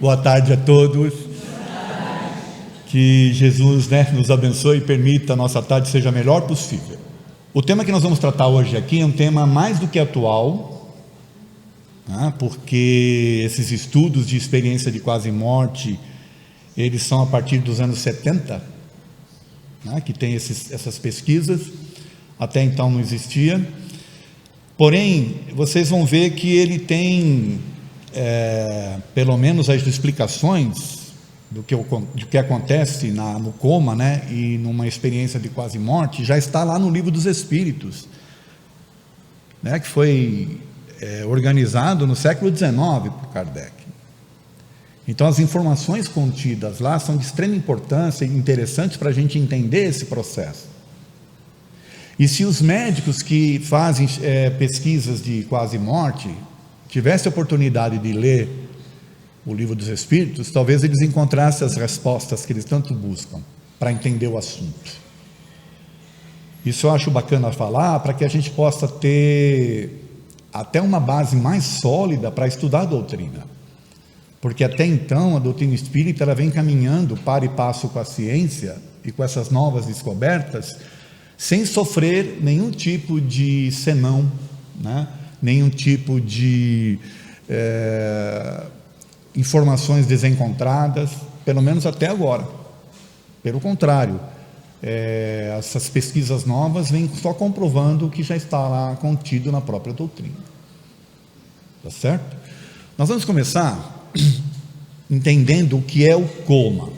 Boa tarde a todos. Que Jesus, nos abençoe e permita a nossa tarde seja a melhor possível. O tema que nós vamos tratar hoje aqui é um tema mais do que atual, porque esses estudos de experiência de quase morte, eles são a partir dos anos 70, que tem essas pesquisas. Até então não existia. Porém, vocês vão ver que ele tem, pelo menos as explicações do que acontece no coma, e numa experiência de quase morte, já está lá no Livro dos Espíritos, que foi organizado no século XIX por Kardec. Então as informações contidas lá são de extrema importância e interessantes para a gente entender esse processo. E se os médicos que fazem pesquisas de quase morte tivessem a oportunidade de ler o Livro dos Espíritos, talvez eles encontrassem as respostas que eles tanto buscam para entender o assunto. Isso eu acho bacana falar, para que a gente possa ter até uma base mais sólida para estudar a doutrina, porque até então a doutrina espírita ela vem caminhando par e passo com a ciência e com essas novas descobertas, sem sofrer nenhum tipo de senão, nenhum tipo de informações desencontradas, pelo menos até agora. Pelo contrário, essas pesquisas novas vêm só comprovando o que já está lá contido na própria doutrina. Tá certo? Nós vamos começar entendendo o que é o coma.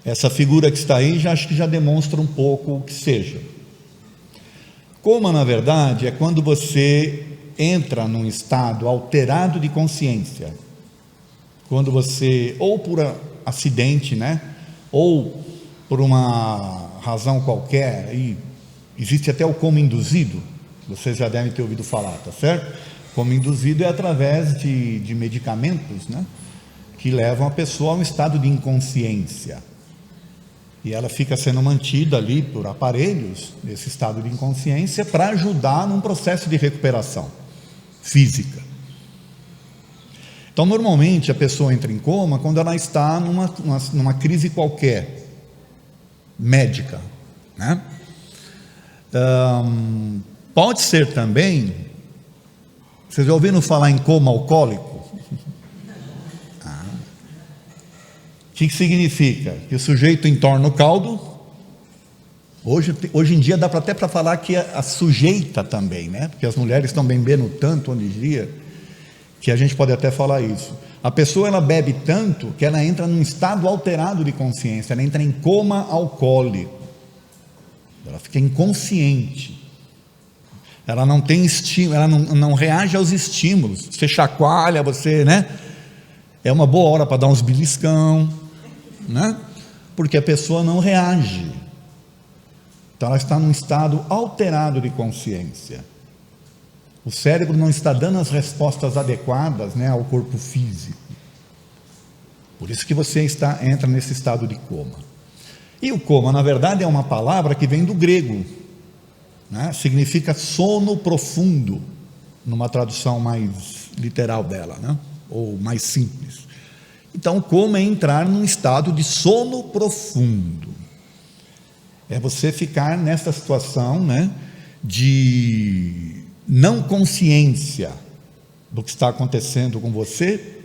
Essa figura que está aí, acho que já demonstra um pouco o que seja. Coma, na verdade, é quando você entra num estado alterado de consciência, quando você, ou por acidente, ou por uma razão qualquer, e existe até o coma induzido, vocês já devem ter ouvido falar, tá certo? Coma induzido é através de medicamentos, que levam a pessoa a um estado de inconsciência, e ela fica sendo mantida ali por aparelhos, nesse estado de inconsciência, para ajudar num processo de recuperação física. Então, normalmente a pessoa entra em coma quando ela está numa crise qualquer, médica, pode ser também, vocês já ouviram falar em coma alcoólico? O que significa? Que o sujeito entorna o caldo. Hoje em dia dá até para falar que a sujeita também, porque as mulheres estão bebendo tanto hoje em dia, que a gente pode até falar isso. A pessoa ela bebe tanto que ela entra num estado alterado de consciência, ela entra em coma alcoólico, ela fica inconsciente, ela não tem estímulo, ela não reage aos estímulos, você chacoalha, você, é uma boa hora para dar uns beliscão, porque a pessoa não reage. Então ela está num estado alterado de consciência. O cérebro não está dando as respostas adequadas, ao corpo físico. Por isso que você entra nesse estado de coma. E o coma, na verdade, é uma palavra que vem do grego, significa sono profundo, numa tradução mais literal dela, ou mais simples. Então o coma é entrar num estado de sono profundo. É você ficar nessa situação, de não consciência do que está acontecendo com você,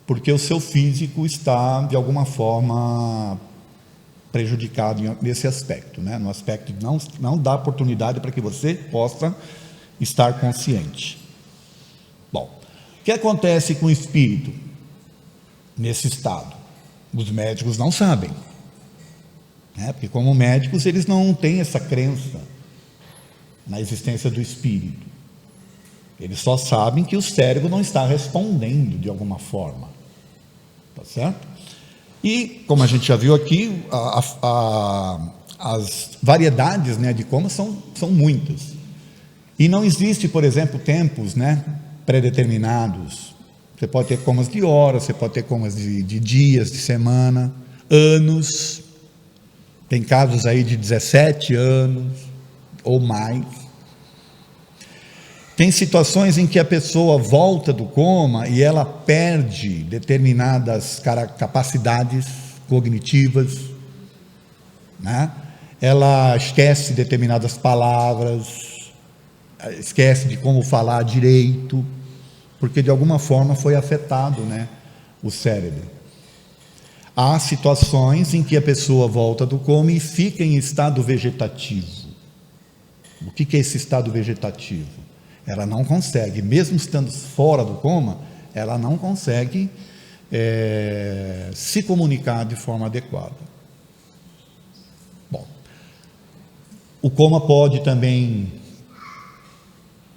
porque o seu físico está, de alguma forma, prejudicado nesse aspecto, no aspecto de não dar oportunidade para que você possa estar consciente. Bom, o que acontece com o espírito nesse estado? Os médicos não sabem. Porque como médicos eles não têm essa crença na existência do espírito, eles só sabem que o cérebro não está respondendo de alguma forma, tá certo? E como a gente já viu aqui, as variedades de coma são muitas, e não existe, por exemplo, tempos pré-determinados. Você pode ter comas de horas, você pode ter comas de dias, de semana, anos. Tem casos aí de 17 anos ou mais. Tem situações em que a pessoa volta do coma e ela perde determinadas capacidades cognitivas, né? Ela esquece determinadas palavras, esquece de como falar direito, porque de alguma forma foi afetado, né, o cérebro. Há situações em que a pessoa volta do coma e fica em estado vegetativo. O que é esse estado vegetativo? Ela não consegue, mesmo estando fora do coma, ela não consegue se comunicar de forma adequada. Bom, o coma pode também,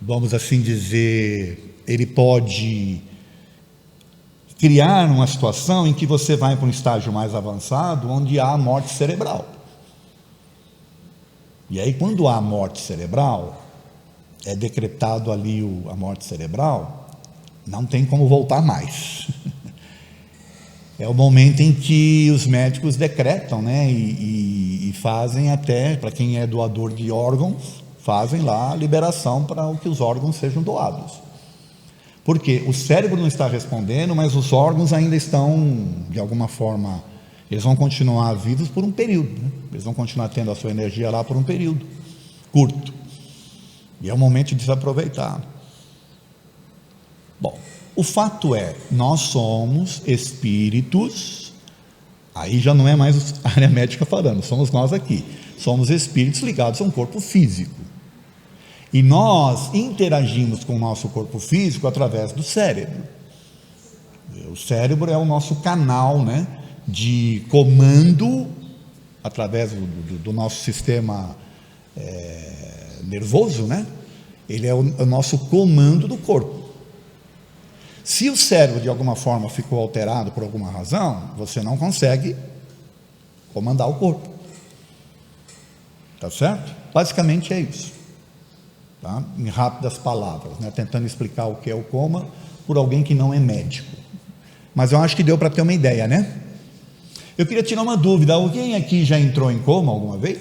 vamos assim dizer, ele pode criar uma situação em que você vai para um estágio mais avançado, onde há morte cerebral. E aí, quando há morte cerebral, é decretado ali a morte cerebral, não tem como voltar mais. É o momento em que os médicos decretam, né, e fazem até, para quem é doador de órgãos, fazem lá a liberação para que os órgãos sejam doados. Porque o cérebro não está respondendo, mas os órgãos ainda estão, de alguma forma, eles vão continuar vivos por um período, né? Eles vão continuar tendo a sua energia lá por um período curto. E é o momento de se aproveitar. Bom, o fato é, nós somos espíritos, aí já não é mais a área médica falando, somos nós aqui, somos espíritos ligados a um corpo físico. E nós interagimos com o nosso corpo físico através do cérebro. O cérebro é o nosso canal, né, de comando, através do nosso sistema nervoso, né? Ele é o nosso comando do corpo. Se o cérebro de alguma forma ficou alterado por alguma razão, você não consegue comandar o corpo. Tá certo? Basicamente é isso. Tá? Em rápidas palavras, né? Tentando explicar o que é o coma por alguém que não é médico. Mas eu acho que deu para ter uma ideia, né? Eu queria tirar uma dúvida: alguém aqui já entrou em coma alguma vez?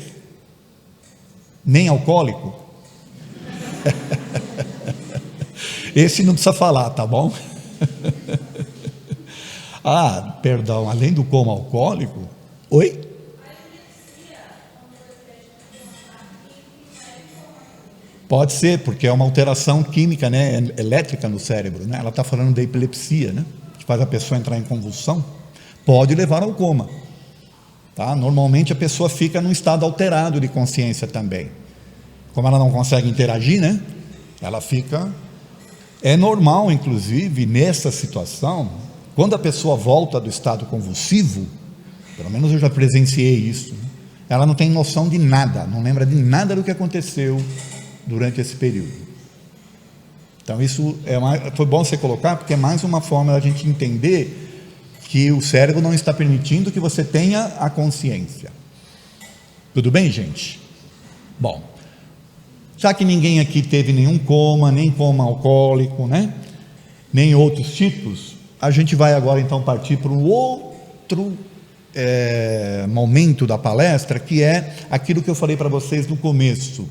Nem alcoólico? Esse não precisa falar, tá bom? Ah, perdão, além do coma alcoólico? Oi? Pode ser, porque é uma alteração química, né, elétrica no cérebro, né? Ela está falando da epilepsia, né, que faz a pessoa entrar em convulsão, pode levar ao coma, tá? Normalmente a pessoa fica num estado alterado de consciência também, como ela não consegue interagir, né, ela fica, é normal inclusive nessa situação, quando a pessoa volta do estado convulsivo, pelo menos eu já presenciei isso, né? Ela não tem noção de nada, não lembra de nada do que aconteceu durante esse período. Então isso foi bom você colocar, porque é mais uma forma da gente entender que o cérebro não está permitindo que você tenha a consciência. Tudo bem, gente? Bom, já que ninguém aqui teve nenhum coma, nem coma alcoólico, né, nem outros tipos, a gente vai agora então partir para um outro momento da palestra, que é aquilo que eu falei para vocês no começo,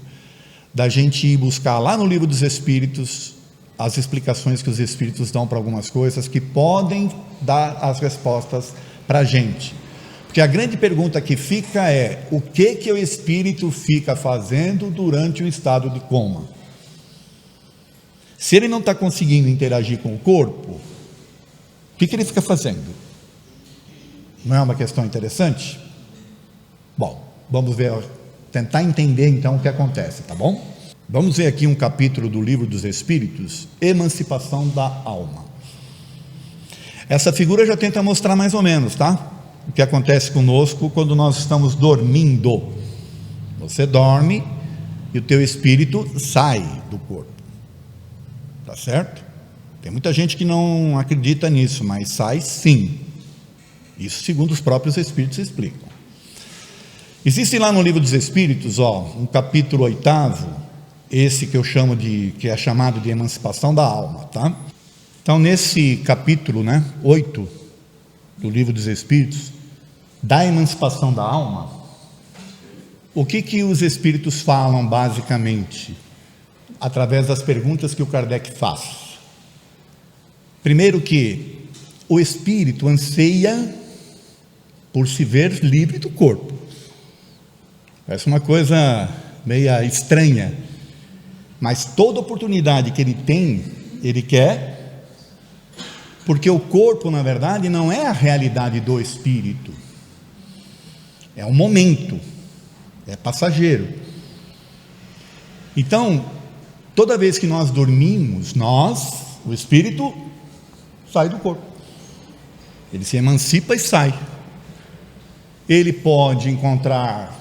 da gente ir buscar lá no Livro dos Espíritos as explicações que os Espíritos dão para algumas coisas que podem dar as respostas para a gente. Porque a grande pergunta que fica é: o que o Espírito fica fazendo durante o estado de coma? Se ele não está conseguindo interagir com o corpo, o que ele fica fazendo? Não é uma questão interessante? Bom, vamos ver, tentar entender então o que acontece, tá bom? Vamos ver aqui um capítulo do Livro dos Espíritos, Emancipação da Alma. Essa figura já tenta mostrar mais ou menos, tá? O que acontece conosco quando nós estamos dormindo. Você dorme e o teu espírito sai do corpo, tá certo? Tem muita gente que não acredita nisso, mas sai sim. Isso segundo os próprios Espíritos explicam. Existe lá no Livro dos Espíritos, um capítulo 8º, esse que eu chamo que é chamado de Emancipação da Alma, tá? Então nesse capítulo, 8 do Livro dos Espíritos, da emancipação da alma, o que os Espíritos falam basicamente? através das perguntas que o Kardec faz. Primeiro que o espírito anseia por se ver livre do corpo. Parece uma coisa meio estranha, mas toda oportunidade que ele tem, ele quer, porque o corpo, na verdade, não é a realidade do espírito, é um momento, é passageiro. Então, toda vez que nós dormimos, o espírito sai do corpo, ele se emancipa e sai. Ele pode encontrar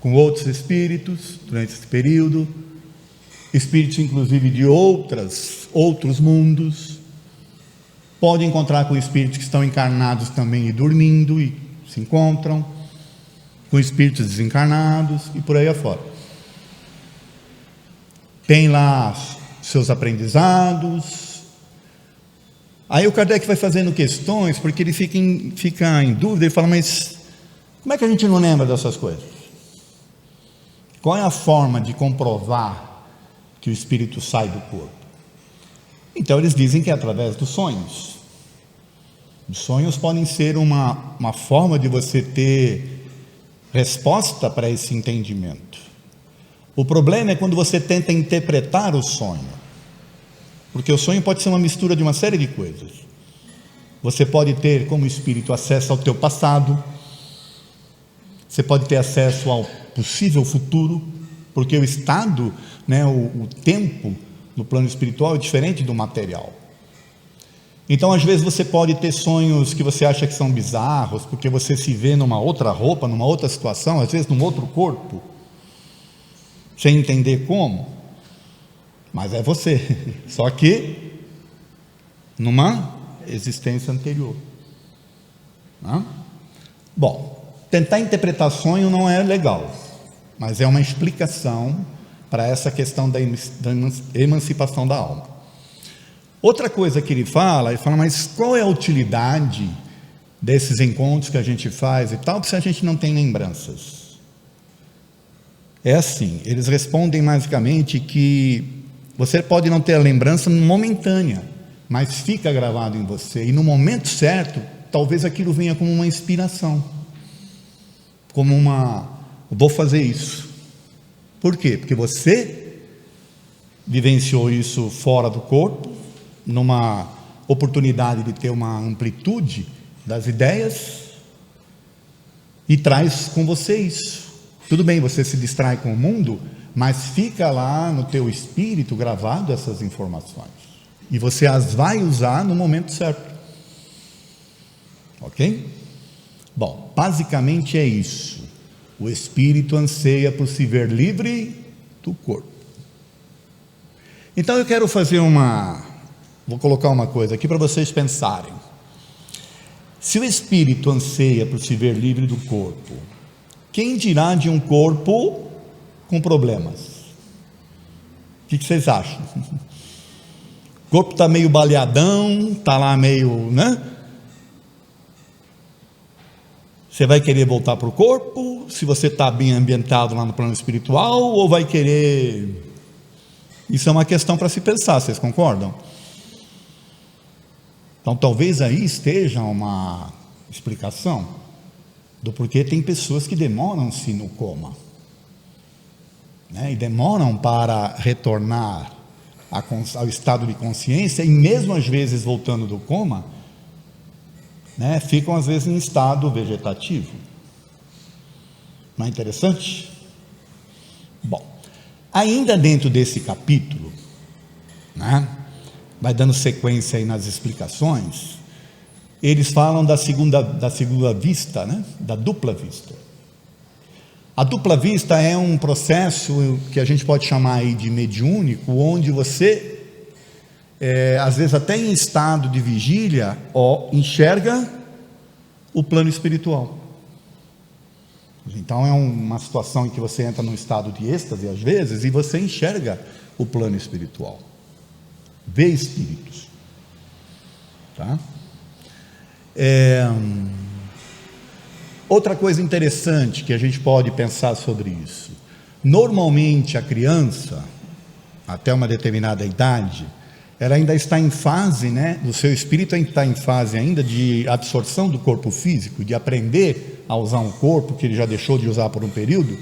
com outros espíritos durante esse período, espíritos inclusive de outros mundos, pode encontrar com espíritos que estão encarnados também e dormindo e se encontram, com espíritos desencarnados e por aí afora. Tem lá seus aprendizados. Aí o Kardec vai fazendo questões, porque ele fica em dúvida, ele fala, mas como é que a gente não lembra dessas coisas? Qual é a forma de comprovar que o espírito sai do corpo? Então eles dizem que é através dos sonhos. Os sonhos podem ser uma forma de você ter resposta para esse entendimento. O problema é quando você tenta interpretar o sonho, porque o sonho pode ser uma mistura de uma série de coisas. Você pode ter como espírito acesso ao teu passado, você pode ter acesso ao possível futuro, porque o estado, o tempo no plano espiritual é diferente do material. Então às vezes você pode ter sonhos que você acha que são bizarros, porque você se vê numa outra roupa, numa outra situação, às vezes num outro corpo, sem entender como, mas é você, só que numa existência anterior. Bom, tentar interpretar sonho não é legal, mas é uma explicação para essa questão da emancipação da alma. Outra coisa que ele fala, mas qual é a utilidade desses encontros que a gente faz e tal, se a gente não tem lembranças? É assim, eles respondem basicamente que você pode não ter a lembrança momentânea, mas fica gravado em você, e no momento certo, talvez aquilo venha como uma inspiração, como vou fazer isso. Por quê? Porque você vivenciou isso fora do corpo, numa oportunidade de ter uma amplitude das ideias, e traz com você isso. Tudo bem, você se distrai com o mundo, mas fica lá no teu espírito gravado essas informações, e você as vai usar no momento certo. Ok? Bom, basicamente é isso. O espírito anseia por se ver livre do corpo. Então eu quero vou colocar uma coisa aqui para vocês pensarem. Se o espírito anseia por se ver livre do corpo, quem dirá de um corpo com problemas? O que vocês acham? O corpo está meio baleadão, está lá meio, Você vai querer voltar para o corpo, se você está bem ambientado lá no plano espiritual, ou vai querer... Isso é uma questão para se pensar, vocês concordam? Então talvez aí esteja uma explicação do porquê tem pessoas que demoram-se no coma, e demoram para retornar ao estado de consciência, e mesmo às vezes voltando do coma, ficam às vezes em estado vegetativo. Não é interessante? Bom, ainda dentro desse capítulo, vai dando sequência aí nas explicações, eles falam da segunda vista, da dupla vista. A dupla vista é um processo que a gente pode chamar aí de mediúnico, onde você, às vezes até em estado de vigília, enxerga o plano espiritual. Então é uma situação em que você entra num estado de êxtase às vezes, e você enxerga o plano espiritual, vê espíritos, tá? Outra coisa interessante que a gente pode pensar sobre isso: normalmente a criança, até uma determinada idade, ela ainda está em fase, né, o seu espírito está em fase ainda de absorção do corpo físico, de aprender a usar um corpo que ele já deixou de usar por um período.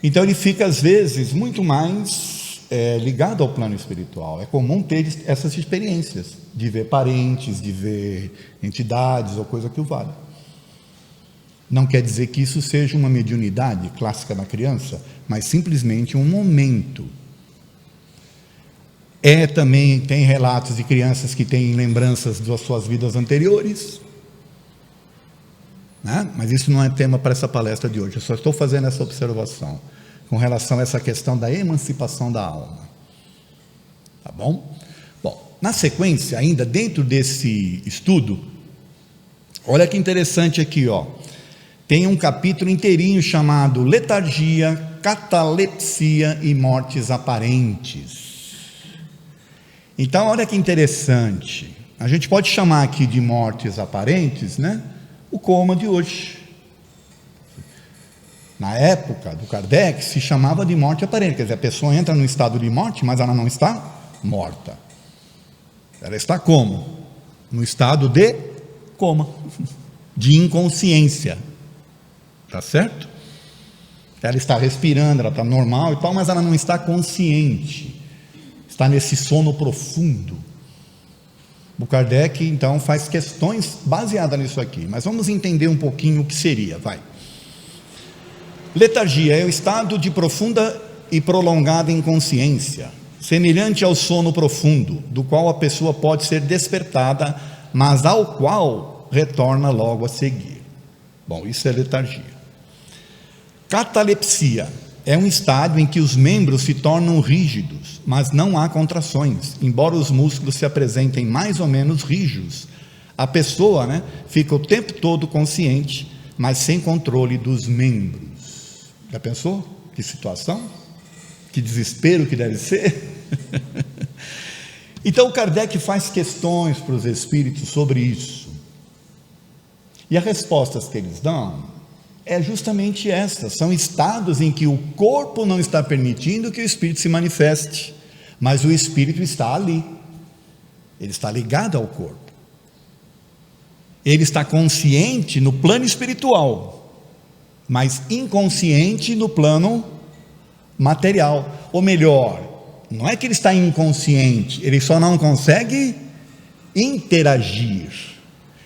Então ele fica às vezes muito mais ligado ao plano espiritual. É comum ter essas experiências de ver parentes, de ver entidades ou coisa que o valha. Não quer dizer que isso seja uma mediunidade clássica na criança, mas simplesmente um momento. Também tem relatos de crianças que têm lembranças das suas vidas anteriores, né? Mas isso não é tema para essa palestra de hoje. Eu só estou fazendo essa observação com relação a essa questão da emancipação da alma. Tá bom? Bom, na sequência, ainda dentro desse estudo, olha que interessante aqui, ó. Tem um capítulo inteirinho chamado Letargia, Catalepsia e Mortes Aparentes. Então, olha que interessante. A gente pode chamar aqui de mortes aparentes, né? O coma de hoje. Na época do Kardec, se chamava de morte aparente. Quer dizer, a pessoa entra no estado de morte, mas ela não está morta. Ela está como? No estado de coma, de inconsciência. Tá certo? Ela está respirando, ela está normal e tal, mas ela não está consciente. Está nesse sono profundo. O Kardec, então, faz questões baseadas nisso aqui. Mas vamos entender um pouquinho o que seria, vai. Letargia é o estado de profunda e prolongada inconsciência, semelhante ao sono profundo, do qual a pessoa pode ser despertada, mas ao qual retorna logo a seguir. Bom, isso é letargia. Catalepsia é um estado em que os membros se tornam rígidos, mas não há contrações, embora os músculos se apresentem mais ou menos rígidos. A pessoa, né, fica o tempo todo consciente, mas sem controle dos membros. Já pensou? Que situação? Que desespero que deve ser? Então Kardec faz questões para os espíritos sobre isso. E as respostas que eles dão é justamente esta: são estados em que o corpo não está permitindo que o espírito se manifeste, mas o espírito está ali, ele está ligado ao corpo, ele está consciente no plano espiritual, mas inconsciente no plano material. Ou melhor, não é que ele está inconsciente, ele só não consegue interagir,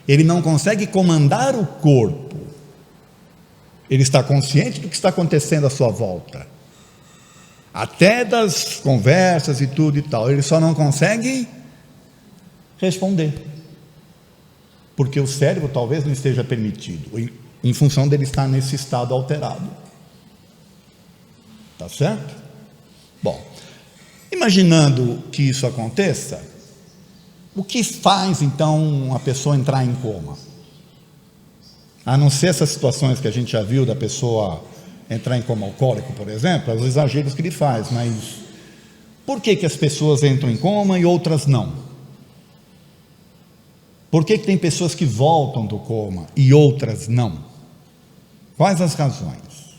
ele não consegue comandar o corpo. Ele está consciente do que está acontecendo à sua volta, até das conversas e tudo e tal. Ele só não consegue responder, porque o cérebro talvez não esteja permitido, em função dele estar nesse estado alterado. Tá certo? Bom, imaginando que isso aconteça, o que faz então a pessoa entrar em coma? A não ser essas situações que a gente já viu da pessoa entrar em coma alcoólico, por exemplo, os exageros que ele faz, mas por que as pessoas entram em coma e outras não? Por que tem pessoas que voltam do coma e outras não? Quais as razões?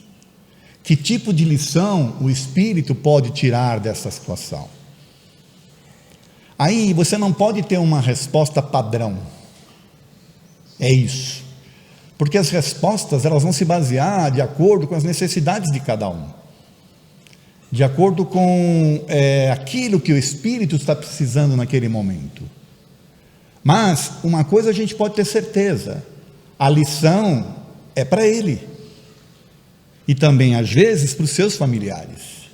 Que tipo de lição o espírito pode tirar dessa situação? Aí você não pode ter uma resposta padrão. É isso. Porque as respostas, elas vão se basear de acordo com as necessidades de cada um, de acordo com aquilo que o espírito está precisando naquele momento. Mas uma coisa a gente pode ter certeza: a lição é para ele, e também às vezes para os seus familiares,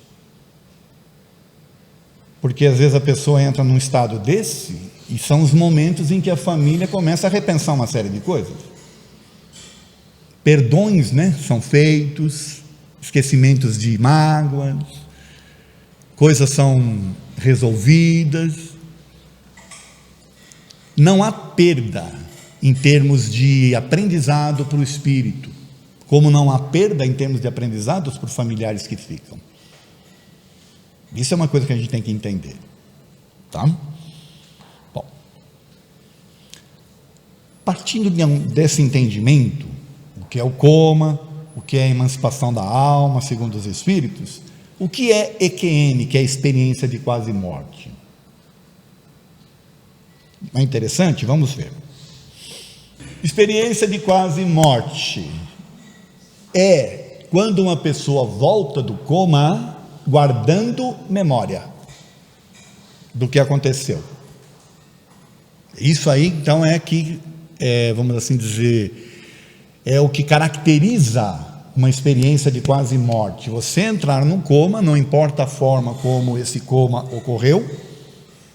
porque às vezes a pessoa entra num estado desse, e são os momentos em que a família começa a repensar uma série de coisas. Perdões, né, são feitos, esquecimentos de mágoas, coisas são resolvidas. Não há perda em termos de aprendizado para o espírito, como não há perda em termos de aprendizados para os familiares que ficam. Isso é uma coisa que a gente tem que entender, tá? Bom, partindo desse entendimento, o que é o coma, o que é a emancipação da alma, segundo os espíritos, O que é EQM, que é a experiência de quase morte? É interessante? Vamos ver. Experiência de quase morte é quando uma pessoa volta do coma guardando memória do que aconteceu. Isso aí, então, vamos assim dizer, é o que caracteriza uma experiência de quase morte. Você entrar num coma, não importa a forma como esse coma ocorreu,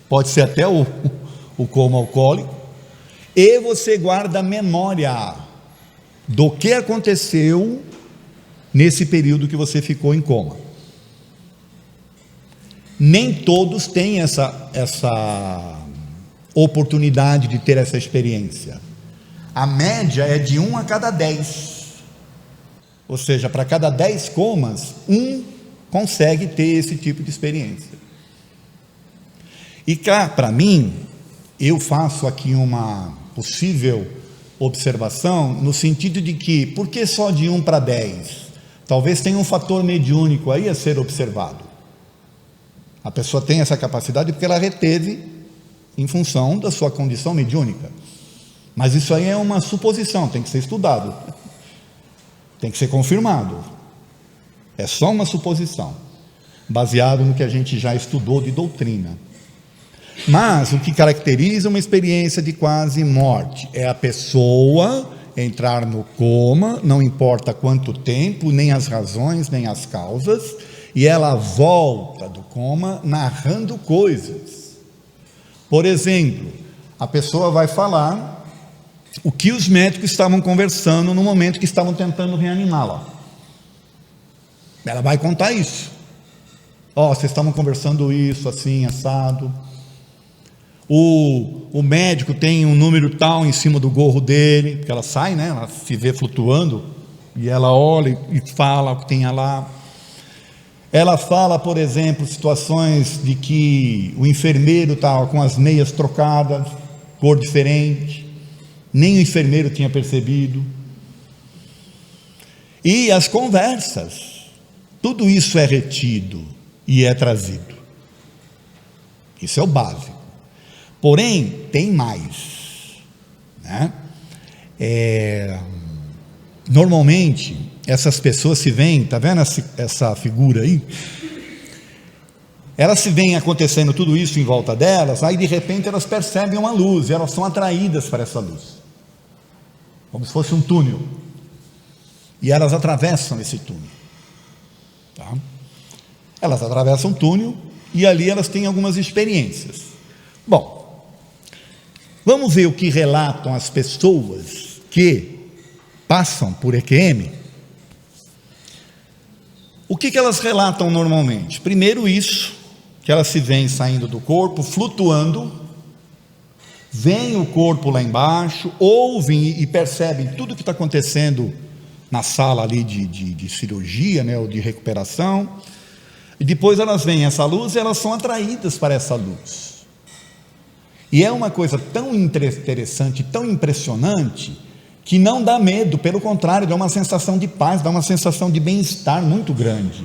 pode ser até o coma alcoólico, e você guarda memória do que aconteceu nesse período que você ficou em coma. Nem todos têm essa oportunidade de ter essa experiência. A média é de 1 a cada 10. Ou seja, para cada 10 comas, 1 consegue ter esse tipo de experiência. E cá, para mim, eu faço aqui uma possível observação, no sentido de que, por que só de 1 para 10? Talvez tenha um fator mediúnico aí a ser observado. A pessoa tem essa capacidade porque ela reteve em função da sua condição mediúnica. Mas isso aí é uma suposição, tem que ser estudado, tem que ser confirmado. É só uma suposição, baseado no que a gente já estudou de doutrina. Mas o que caracteriza uma experiência de quase morte é a pessoa entrar no coma, não importa quanto tempo, nem as razões, nem as causas, e ela volta do coma narrando coisas. Por exemplo, a pessoa vai falar o que os médicos estavam conversando no momento que estavam tentando reanimá-la. Ela vai contar isso. Vocês estavam conversando isso, assim, assado. O médico tem um número tal em cima do gorro dele, porque ela sai, né? Ela se vê flutuando, e ela olha e fala o que tem lá. Ela fala, por exemplo, situações de que o enfermeiro estava com as meias trocadas, cor diferente, nem o enfermeiro tinha percebido. E as conversas, tudo isso é retido e é trazido. Isso é o básico. Porém, tem mais, né? Normalmente, essas pessoas se veem, está vendo essa figura aí? Elas se veem acontecendo tudo isso em volta delas, aí de repente elas percebem uma luz, e elas são atraídas para essa luz, como se fosse um túnel, e elas atravessam esse túnel, tá? Elas atravessam o túnel, e ali elas têm algumas experiências. Bom, vamos ver o que relatam as pessoas que passam por EQM. O que elas relatam normalmente? Primeiro isso, que elas se veem saindo do corpo, flutuando, veem o corpo lá embaixo, ouvem e percebem tudo o que está acontecendo na sala ali de cirurgia, né, ou de recuperação, e depois elas veem essa luz e elas são atraídas para essa luz. E é uma coisa tão interessante, tão impressionante, que não dá medo, pelo contrário, dá uma sensação de paz, dá uma sensação de bem-estar muito grande.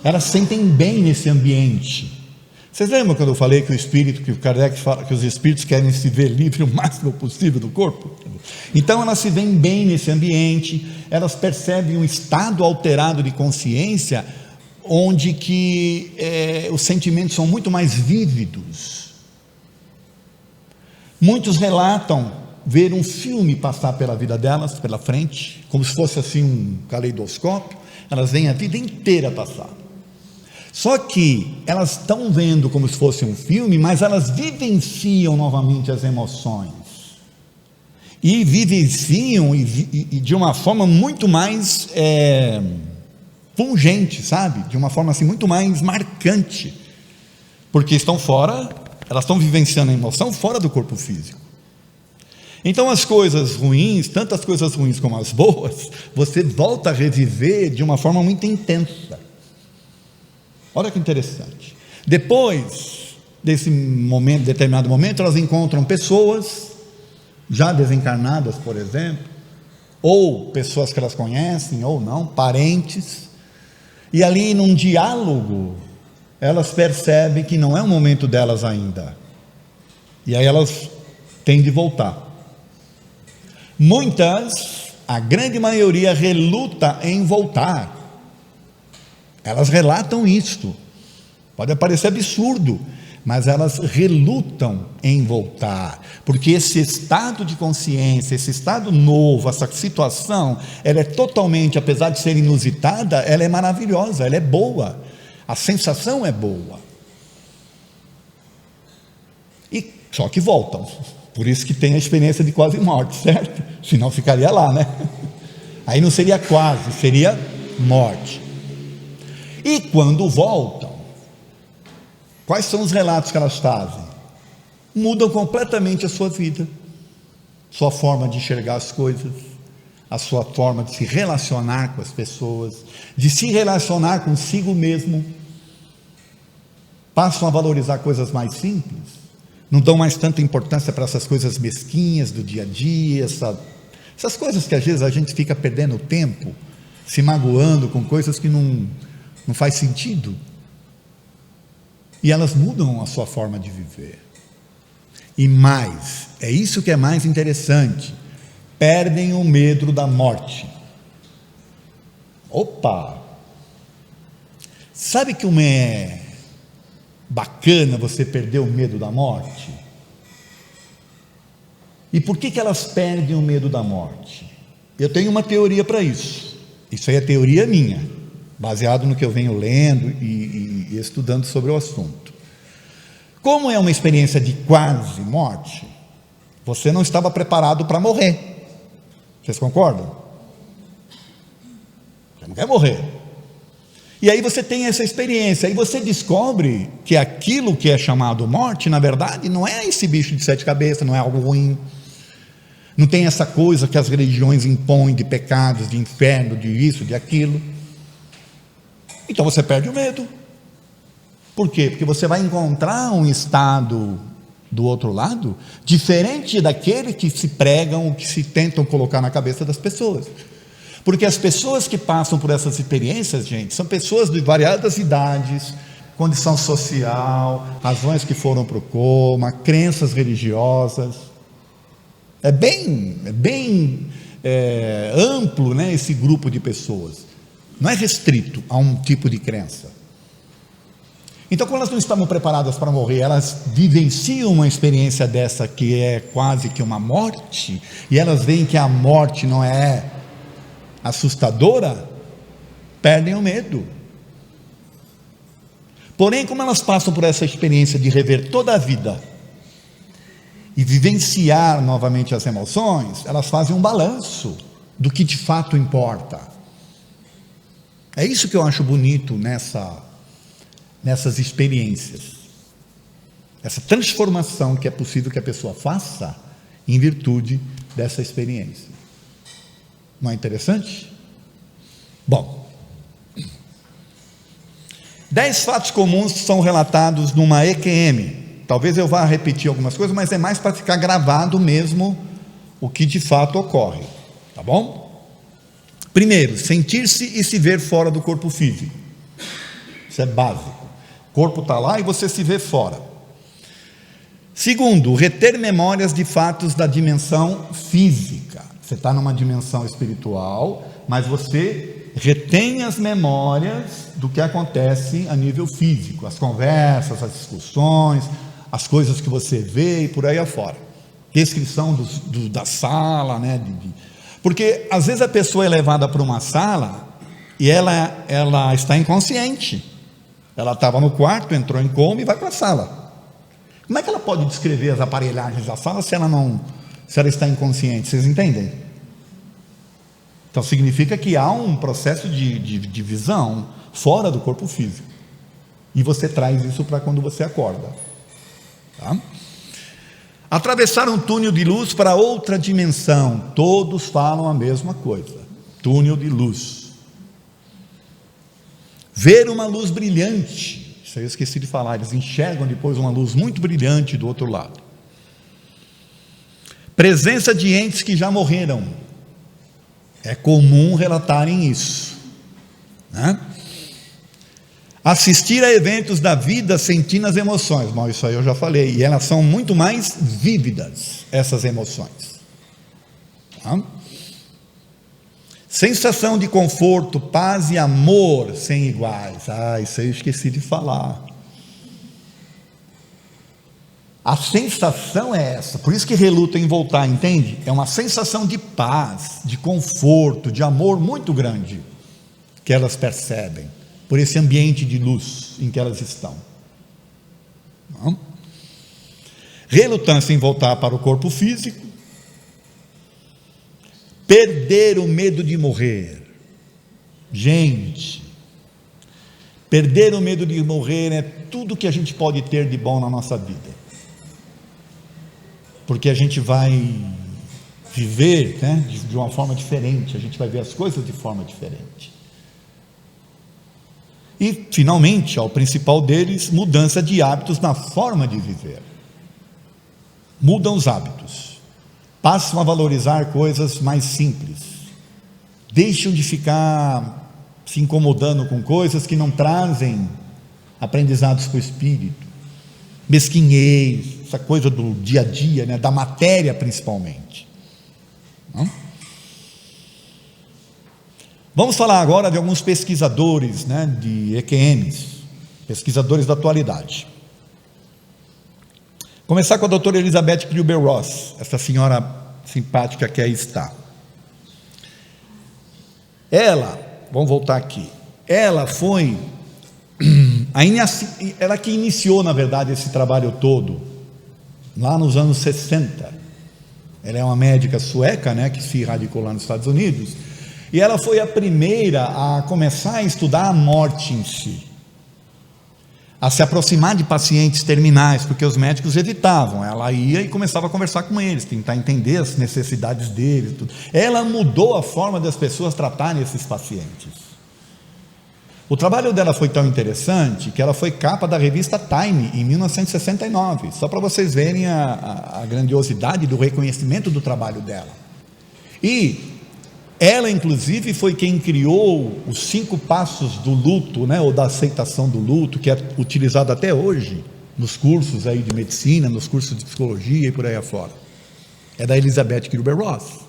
Elas sentem bem nesse ambiente. Vocês lembram quando eu falei que o Kardec fala que os espíritos querem se ver livre o máximo possível do corpo? Então elas se veem bem nesse ambiente, elas percebem um estado alterado de consciência, onde que os sentimentos são muito mais vívidos. Muitos relatam ver um filme passar pela vida delas, pela frente, como se fosse assim um caleidoscópio. Elas veem a vida inteira passar. Só que elas estão vendo como se fosse um filme, mas elas vivenciam novamente as emoções. E vivenciam e de uma forma muito mais pungente, sabe? De uma forma assim muito mais marcante. Porque estão fora, elas estão vivenciando a emoção fora do corpo físico. Então as coisas ruins, tanto as coisas ruins como as boas, você volta a reviver de uma forma muito intensa. Olha que interessante. Depois desse momento, determinado momento, elas encontram pessoas já desencarnadas, por exemplo, ou pessoas que elas conhecem ou não, parentes, E ali num diálogo, elas percebem que não é o momento delas ainda. E aí elas têm de voltar. Muitas, a grande maioria, reluta em voltar. Elas relatam isto. Pode parecer absurdo, mas elas relutam em voltar, porque esse estado de consciência, esse estado novo, essa situação, ela é totalmente, apesar de ser inusitada, ela é maravilhosa, ela é boa, a sensação é boa. E só que voltam, por isso que tem a experiência de quase morte, certo? Senão ficaria lá, né? Aí não seria quase, seria morte. E quando voltam, quais são os relatos que elas fazem? Mudam completamente a sua vida, sua forma de enxergar as coisas, a sua forma de se relacionar com as pessoas, de se relacionar consigo mesmo. Passam a valorizar coisas mais simples, não dão mais tanta importância para essas coisas mesquinhas do dia a dia, essas coisas que às vezes a gente fica perdendo tempo, se magoando com coisas que não faz sentido. E elas mudam a sua forma de viver. E mais, é isso que é mais interessante, perdem o medo da morte. Opa! Sabe como é bacana você perder o medo da morte? E por que elas perdem o medo da morte? Eu tenho uma teoria para isso. Isso aí é teoria minha, baseado no que eu venho lendo e estudando sobre o assunto. Como é uma experiência de quase morte, você não estava preparado para morrer. Vocês concordam? Você não quer morrer. E aí você tem essa experiência, aí você descobre que aquilo que é chamado morte, na verdade, não é esse bicho de 7 cabeças, não é algo ruim. Não tem essa coisa que as religiões impõem de pecados, de inferno, de isso, de aquilo. Então você perde o medo. Por quê? Porque você vai encontrar um estado do outro lado diferente daquele que se pregam, que se tentam colocar na cabeça das pessoas. Porque as pessoas que passam por essas experiências, gente, são pessoas de variadas idades, condição social, razões que foram para o coma, crenças religiosas. É bem amplo, né, esse grupo de pessoas. Não é restrito a um tipo de crença. Então, quando elas não estavam preparadas para morrer, elas vivenciam uma experiência dessa que é quase que uma morte, e elas veem que a morte não é assustadora, perdem o medo. Porém, como elas passam por essa experiência de rever toda a vida e vivenciar novamente as emoções, elas fazem um balanço do que de fato importa. É isso que eu acho bonito nessas experiências, essa transformação que é possível que a pessoa faça em virtude dessa experiência. Não é interessante? Bom, 10 fatos comuns são relatados numa EQM. Talvez eu vá repetir algumas coisas, mas é mais para ficar gravado mesmo o que de fato ocorre, tá bom? Primeiro, sentir-se e se ver fora do corpo físico. Isso é básico. O corpo está lá e você se vê fora. Segundo, reter memórias de fatos da dimensão física. Você está numa dimensão espiritual, mas você retém as memórias do que acontece a nível físico, as conversas, as discussões, as coisas que você vê e por aí afora. Descrição da sala, né? Porque às vezes a pessoa é levada para uma sala e ela está inconsciente. Ela estava no quarto, entrou em coma e vai para a sala. Como é que ela pode descrever as aparelhagens da sala se ela está inconsciente? Vocês entendem? Então significa que há um processo de visão fora do corpo físico. E você traz isso para quando você acorda. Tá? Atravessar um túnel de luz para outra dimensão. Todos falam a mesma coisa. Túnel de luz. Ver uma luz brilhante. Isso aí eu esqueci de falar. Eles enxergam depois uma luz muito brilhante do outro lado. Presença de entes que já morreram. É comum relatarem isso, né? Assistir a eventos da vida sentindo as emoções. Bom, isso aí eu já falei. E elas são muito mais vívidas, essas emoções. Tá? Sensação de conforto, paz e amor sem iguais. Isso aí eu esqueci de falar. A sensação é essa, por isso que reluta em voltar, entende? É uma sensação de paz, de conforto, de amor muito grande, que elas percebem, por esse ambiente de luz em que elas estão. Não? Relutância em voltar para o corpo físico, perder o medo de morrer. Gente, perder o medo de morrer é tudo que a gente pode ter de bom na nossa vida. Porque a gente vai viver, né, de uma forma diferente, a gente vai ver as coisas de forma diferente. E, finalmente, o principal deles, mudança de hábitos na forma de viver. Mudam os hábitos, passam a valorizar coisas mais simples, deixam de ficar se incomodando com coisas que não trazem aprendizados para o espírito, mesquinhez, essa coisa do dia a dia, né, da matéria principalmente. Não? Vamos falar agora de alguns pesquisadores, né, de EQMs, pesquisadores da atualidade. Começar com a doutora Elizabeth Kübler-Ross, essa senhora simpática que aí está. Ela, vamos voltar aqui, ela foi, ela que iniciou, na verdade, esse trabalho todo, lá nos anos 60, ela é uma médica sueca, né, que se radicou lá nos Estados Unidos, e ela foi a primeira a começar a estudar a morte em si, a se aproximar de pacientes terminais, porque os médicos evitavam. Ela ia e começava a conversar com eles, tentar entender as necessidades deles, tudo. Ela mudou a forma das pessoas tratarem esses pacientes. O trabalho dela foi tão interessante que ela foi capa da revista Time em 1969, só para vocês verem a grandiosidade do reconhecimento do trabalho dela. E ela, inclusive, foi quem criou os 5 passos do luto, né, ou da aceitação do luto, que é utilizado até hoje nos cursos aí de medicina, nos cursos de psicologia e por aí afora. É da Elizabeth Kübler-Ross.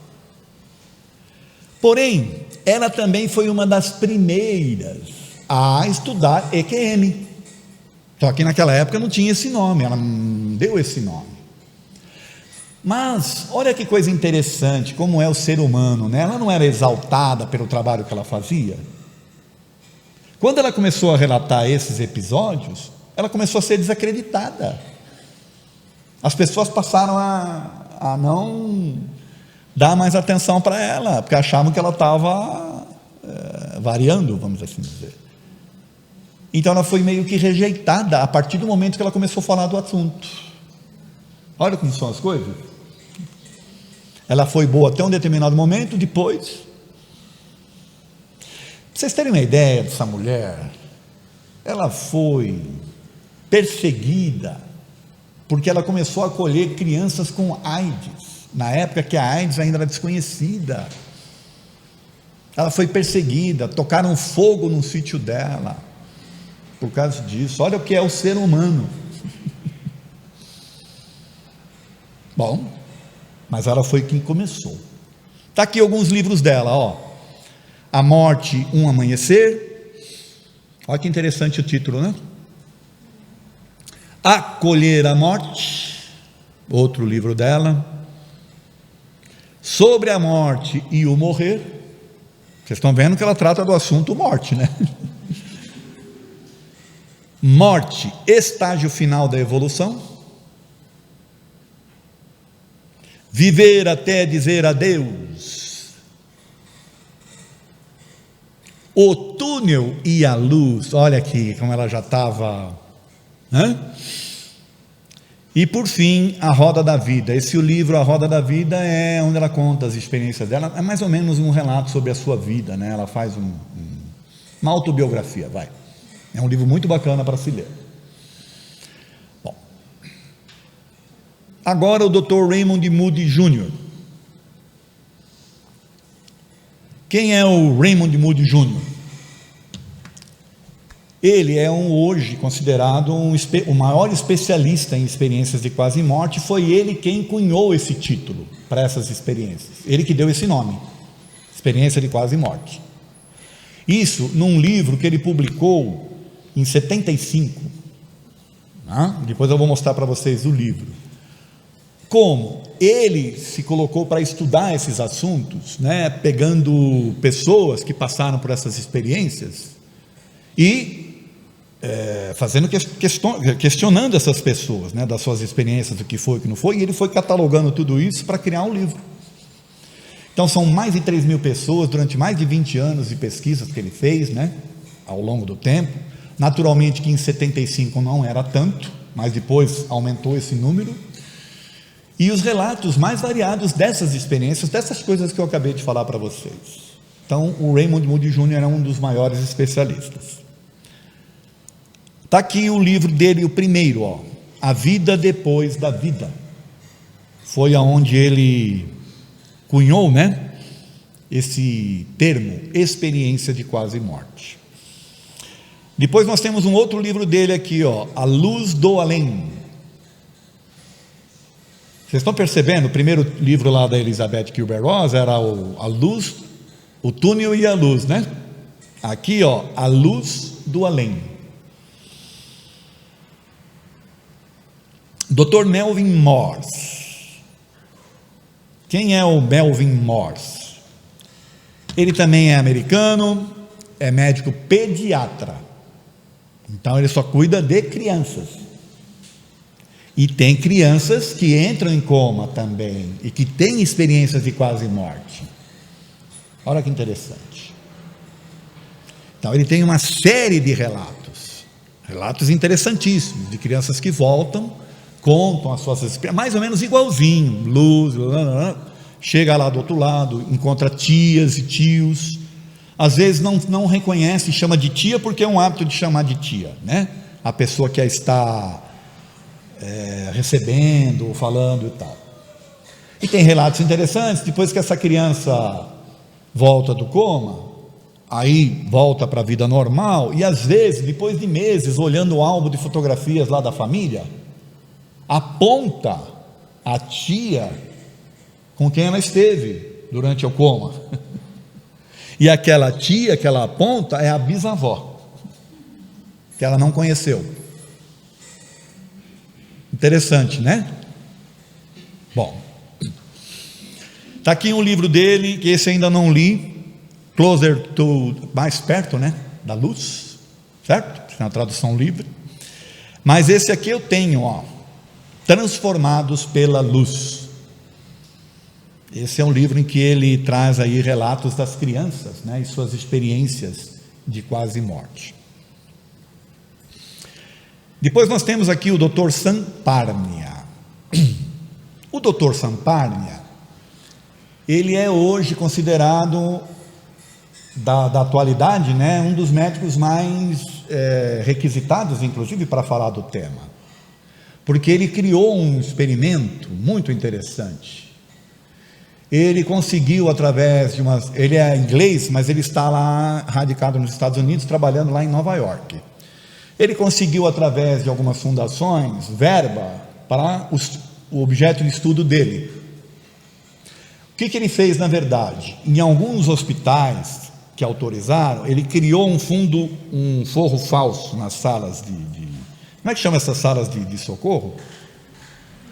Porém, ela também foi uma das primeiras a estudar EQM, só que naquela época não tinha esse nome, ela não deu esse nome. Mas olha que coisa interessante, como é o ser humano, né? Ela não era exaltada pelo trabalho que ela fazia. Quando ela começou a relatar esses episódios, ela começou a ser desacreditada. As pessoas passaram a não dar mais atenção para ela, porque achavam que ela estava variando, vamos assim dizer. Então ela foi meio que rejeitada a partir do momento que ela começou a falar do assunto. Olha como são as coisas. Ela foi boa até um determinado momento, depois. Para vocês terem uma ideia dessa mulher, ela foi perseguida porque ela começou a acolher crianças com AIDS, na época que a AIDS ainda era desconhecida. Ela foi perseguida, tocaram fogo no sítio dela por causa disso. Olha o que é o ser humano. Bom, mas ela foi quem começou. Está aqui alguns livros dela, ó. A Morte, um Amanhecer. Olha que interessante o título, né? Acolher a Morte, outro livro dela. Sobre a Morte e o Morrer. Vocês estão vendo que ela trata do assunto morte, né? Morte, estágio final da evolução. Viver até dizer adeus. O túnel e a luz. Olha aqui como ela já estava. E por fim, a Roda da Vida. Esse livro, A Roda da Vida, é onde ela conta as experiências dela. É mais ou menos um relato sobre a sua vida, né? Ela faz uma autobiografia, vai. É um livro muito bacana para se ler. Bom, agora o Dr. Raymond Moody Jr. Quem é o Raymond Moody Jr.? Ele é hoje considerado o maior especialista em experiências de quase morte. Foi ele quem cunhou esse título para essas experiências, ele que deu esse nome, experiência de quase morte. Isso num livro que ele publicou em 75. Depois eu vou mostrar para vocês o livro. Como ele se colocou para estudar esses assuntos, né, pegando pessoas que passaram por essas experiências e questionando essas pessoas, né, das suas experiências, do que foi, o que não foi, e ele foi catalogando tudo isso para criar um livro. Então são mais de 3.000 pessoas, durante mais de 20 anos de pesquisas que ele fez, né, ao longo do tempo. Naturalmente que em 75 não era tanto, mas depois aumentou esse número. E os relatos mais variados dessas experiências, dessas coisas que eu acabei de falar para vocês. Então o Raymond Moody Jr. é um dos maiores especialistas. Está aqui o livro dele, o primeiro, A Vida Depois da Vida. Foi aonde ele cunhou, né, esse termo, experiência de quase morte. Depois nós temos um outro livro dele aqui, A Luz do Além. Vocês estão percebendo? O primeiro livro lá da Elizabeth Kübler-Ross era a luz, o túnel e a luz, né? Aqui, A Luz do Além. Dr. Melvin Morse. Quem é o Melvin Morse? Ele também é americano, é médico pediatra. Então ele só cuida de crianças. E tem crianças que entram em coma também e que têm experiências de quase morte. Olha que interessante. Então ele tem uma série de relatos interessantíssimos, de crianças que voltam, contam as suas experiências, mais ou menos igualzinho, luz, chega lá do outro lado, encontra tias e tios, às vezes não reconhece, chama de tia, porque é um hábito de chamar de tia, né? A pessoa que a está recebendo, falando e tal. E tem relatos interessantes, depois que essa criança volta do coma, aí volta para a vida normal, e às vezes, depois de meses, olhando o álbum de fotografias lá da família, aponta a tia com quem ela esteve durante o coma. E aquela tia que ela aponta é a bisavó, que ela não conheceu. Interessante, né? Bom, está aqui um livro dele, que esse ainda não li, Closer to, mais perto, né, da luz, certo? É uma tradução livre. Mas esse aqui eu tenho, Transformados pela Luz. Esse é um livro em que ele traz aí relatos das crianças, né, e suas experiências de quase morte. Depois nós temos aqui o Dr. Samparnia. O Dr. Samparnia, ele é hoje considerado, da atualidade, né, um dos médicos mais requisitados, inclusive, para falar do tema, porque ele criou um experimento muito interessante. Ele conseguiu, através de ele é inglês, mas ele está lá, radicado nos Estados Unidos, trabalhando lá em Nova York. Ele conseguiu, através de algumas fundações, verba para o objeto de estudo dele. O que ele fez, na verdade? Em alguns hospitais que autorizaram, ele criou um forro falso nas salas como é que chama essas salas de socorro?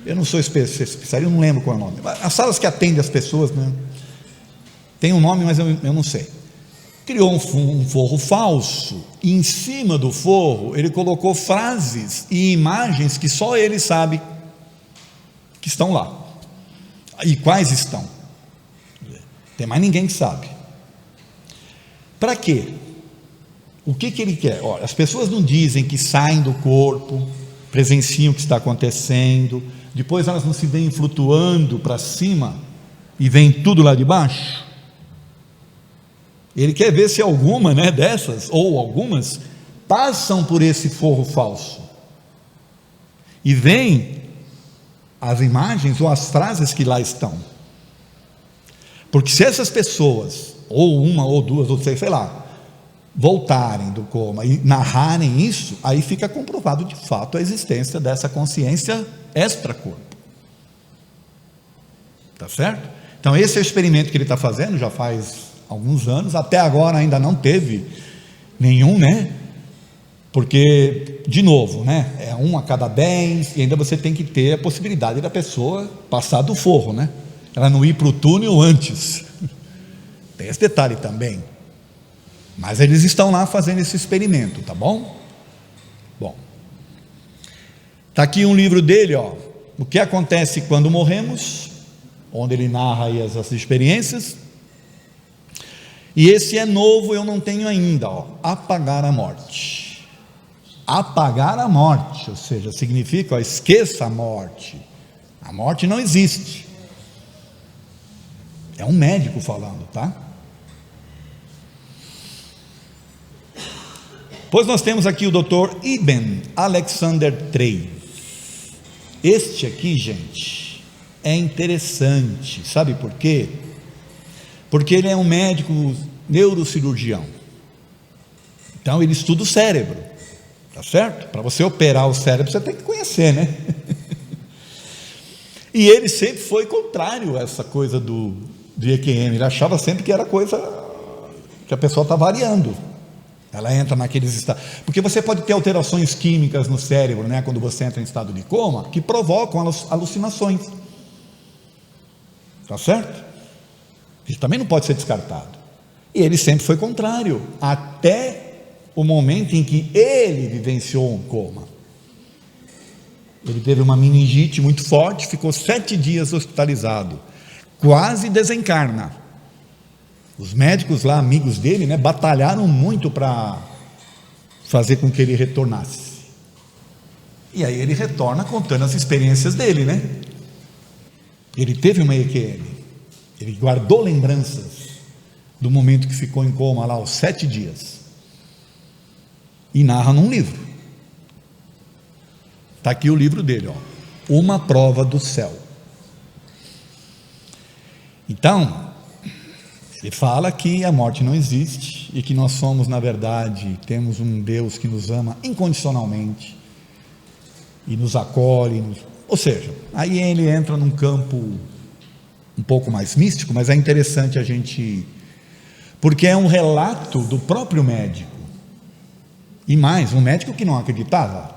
Eu não sou especialista, eu não lembro qual é o nome. As salas que atendem as pessoas, né? Tem um nome, mas eu não sei. Criou um forro falso, e em cima do forro ele colocou frases e imagens que só ele sabe que estão lá. E quais estão? Tem mais ninguém que sabe. Para quê? O que ele quer? Olha, as pessoas não dizem que saem do corpo, presenciam o que está acontecendo, depois elas não se veem flutuando para cima e vem tudo lá de baixo. Ele quer ver se alguma, né, dessas, ou algumas, passam por esse forro falso e veem as imagens ou as frases que lá estão. Porque se essas pessoas, ou uma, ou duas, ou três, sei lá, voltarem do coma e narrarem isso, aí fica comprovado de fato a existência dessa consciência extracorpo. Tá certo? Então esse é o experimento que ele está fazendo, já faz alguns anos, até agora ainda não teve nenhum, né? Porque, de novo, né? É 1 a cada 10, e ainda você tem que ter a possibilidade da pessoa passar do forro, né? Ela não ir para o túnel antes. Tem esse detalhe também. Mas eles estão lá fazendo esse experimento, tá bom? Bom, está aqui um livro dele, ó, O que acontece quando morremos, onde ele narra aí essas experiências. E esse é novo, eu não tenho ainda, ó, Apagar a Morte. Apagar a morte, ou seja, significa, ó, esqueça a morte. A morte não existe. É um médico falando, tá? Pois nós temos aqui o Dr. Ibn Alexander III. Este aqui, gente, é interessante. Sabe por quê? Porque ele é um médico neurocirurgião. Então ele estuda o cérebro, tá certo? Para você operar o cérebro, você tem que conhecer, né? E ele sempre foi contrário a essa coisa do EQM. Ele achava sempre que era coisa que a pessoa está variando. Ela entra naqueles estados, porque você pode ter alterações químicas no cérebro, né, quando você entra em estado de coma, que provocam alucinações, tá certo? Isso também não pode ser descartado. E ele sempre foi contrário, até o momento em que ele vivenciou um coma. Ele teve uma meningite muito forte, ficou 7 dias hospitalizado, quase desencarna. Os médicos lá, amigos dele, né, batalharam muito para fazer com que ele retornasse. E aí ele retorna contando as experiências dele, né? Ele teve uma EQM, ele guardou lembranças do momento que ficou em coma lá, os 7 dias, e narra num livro. Está aqui o livro dele, ó, Uma Prova do Céu. Então, ele fala que a morte não existe e que nós somos, na verdade, temos um Deus que nos ama incondicionalmente e nos acolhe, ou seja, aí ele entra num campo um pouco mais místico, mas é interessante a gente, porque é um relato do próprio médico, e mais, um médico que não acreditava,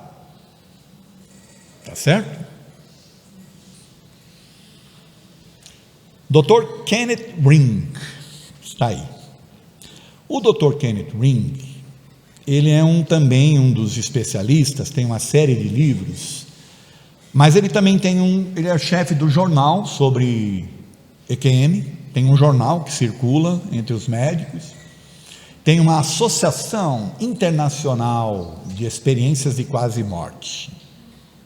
tá certo? Dr. Kenneth Ring está aí. O Dr. Kenneth Ring, ele é também um dos especialistas, tem uma série de livros, mas ele também ele é chefe do jornal sobre EQM, tem um jornal que circula entre os médicos, tem uma associação internacional de experiências de quase morte.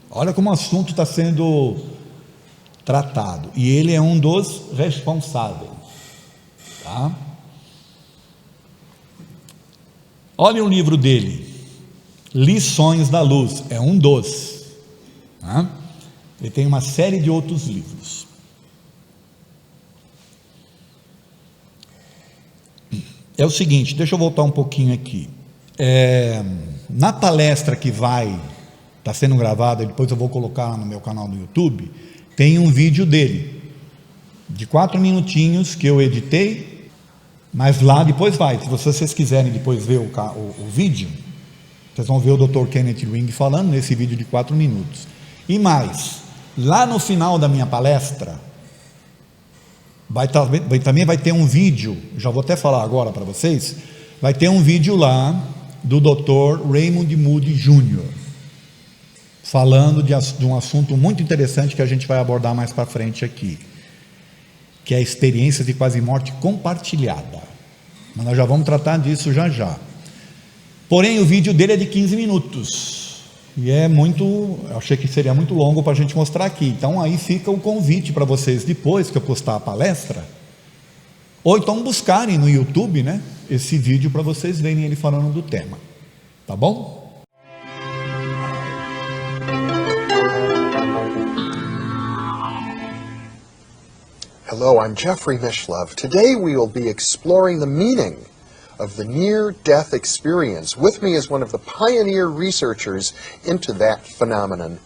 Olha como o assunto está sendo tratado, e ele é um dos responsáveis, tá? Olha o livro dele, Lições da Luz, é um dos, tá? Ele tem uma série de outros livros. É o seguinte, deixa eu voltar um pouquinho aqui. Na palestra que está sendo gravada, depois eu vou colocar lá no meu canal do YouTube, tem um vídeo dele, de 4 minutinhos, que eu editei, mas lá depois se vocês quiserem depois ver o vídeo, vocês vão ver o Dr. Kenneth Ring falando nesse vídeo de 4 minutos, e mais, lá no final da minha palestra, também vai ter um vídeo, já vou até falar agora para vocês, vai ter um vídeo lá, do Dr. Raymond Moody Jr., falando de um assunto muito interessante que a gente vai abordar mais para frente aqui, que é a experiência de quase morte compartilhada, mas nós já vamos tratar disso já. Porém o vídeo dele é de 15 minutos, e eu achei que seria muito longo para a gente mostrar aqui, então aí fica o convite para vocês, depois que eu postar a palestra, ou então buscarem no YouTube, né, esse vídeo para vocês verem ele falando do tema, tá bom? Hello, I'm Jeffrey Mishlove. Today we will be exploring the meaning of the near-death experience. With me is one of the pioneer researchers into that phenomenon,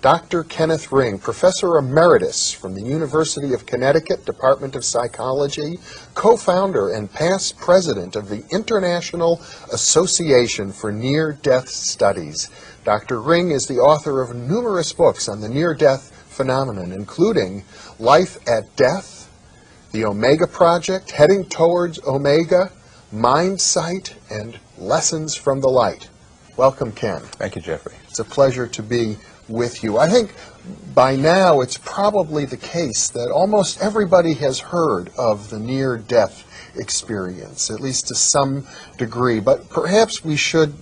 Dr. Kenneth Ring, Professor Emeritus from the University of Connecticut, Department of Psychology, co-founder and past president of the International Association for Near-Death Studies. Dr. Ring is the author of numerous books on the near-death phenomenon, including Life at Death, The Omega Project, Heading Towards Omega, Mind Sight, and Lessons from the Light. Welcome, Ken. Thank you, Jeffrey. It's a pleasure to be with you. I think by now it's probably the case that almost everybody has heard of the near-death experience, at least to some degree, but perhaps we should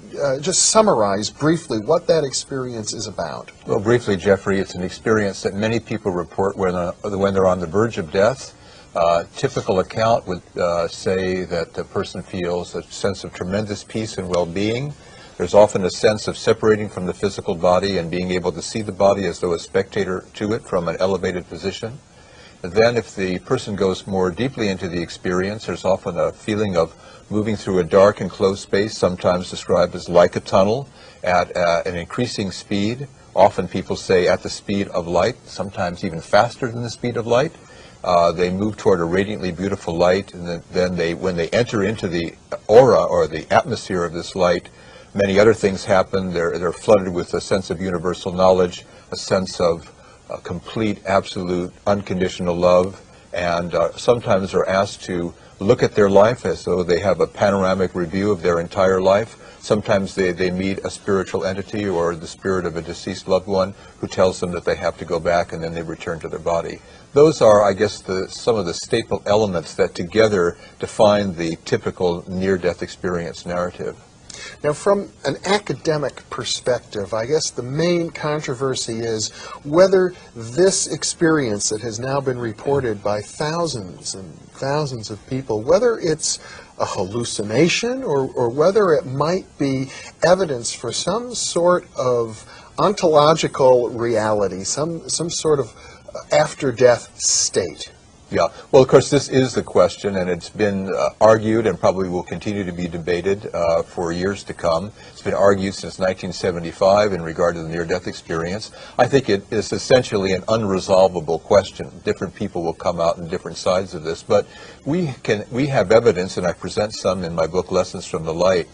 just summarize briefly what that experience is about. Well, briefly, Jeffrey, it's an experience that many people report when they're on the verge of death. Typical account would say that the person feels a sense of tremendous peace and well-being. There's often a sense of separating from the physical body and being able to see the body as though a spectator to it from an elevated position. Then if the person goes more deeply into the experience, there's often a feeling of moving through a dark and closed space, sometimes described as like a tunnel, at an increasing speed. Often people say at the speed of light, sometimes even faster than the speed of light. They move toward a radiantly beautiful light, and then when they enter into the aura or the atmosphere of this light, many other things happen. They're flooded with a sense of universal knowledge, a sense of complete, absolute, unconditional love, and sometimes are asked to look at their life as though they have a panoramic review of their entire life. Sometimes they meet a spiritual entity or the spirit of a deceased loved one who tells them that they have to go back, and then they return to their body. Those are, I guess, some of the staple elements that together define the typical near-death experience narrative. Now, from an academic perspective, I guess the main controversy is whether this experience that has now been reported by thousands and thousands of people, whether it's a hallucination or whether it might be evidence for some sort of ontological reality, some sort of after-death state. Yeah, well, of course, this is the question, and it's been argued and probably will continue to be debated for years to come. It's been argued since 1975 in regard to the near-death experience. I think it is essentially an unresolvable question. Different people will come out on different sides of this, but we have evidence, and I present some in my book, Lessons from the Light,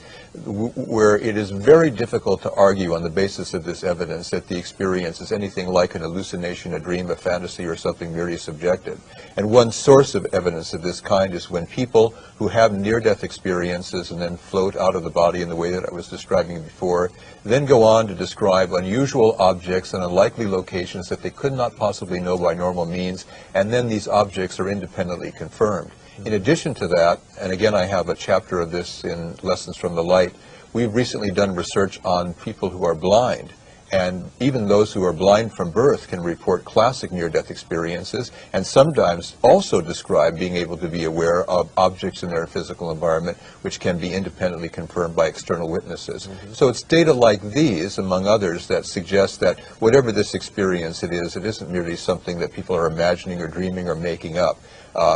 where it is very difficult to argue on the basis of this evidence that the experience is anything like an hallucination, a dream, a fantasy, or something merely subjective. And one source of evidence of this kind is when people who have near-death experiences and then float out of the body in the way that I was describing before, then go on to describe unusual objects in unlikely locations that they could not possibly know by normal means, and then these objects are independently confirmed. In addition to that, and again I have a chapter of this in Lessons from the Light, we've recently done research on people who are blind, and even those who are blind from birth can report classic near-death experiences, and sometimes also describe being able to be aware of objects in their physical environment which can be independently confirmed by external witnesses. So it's data like these, among others, that suggest that whatever this experience it isn't merely something that people are imagining or dreaming or making up.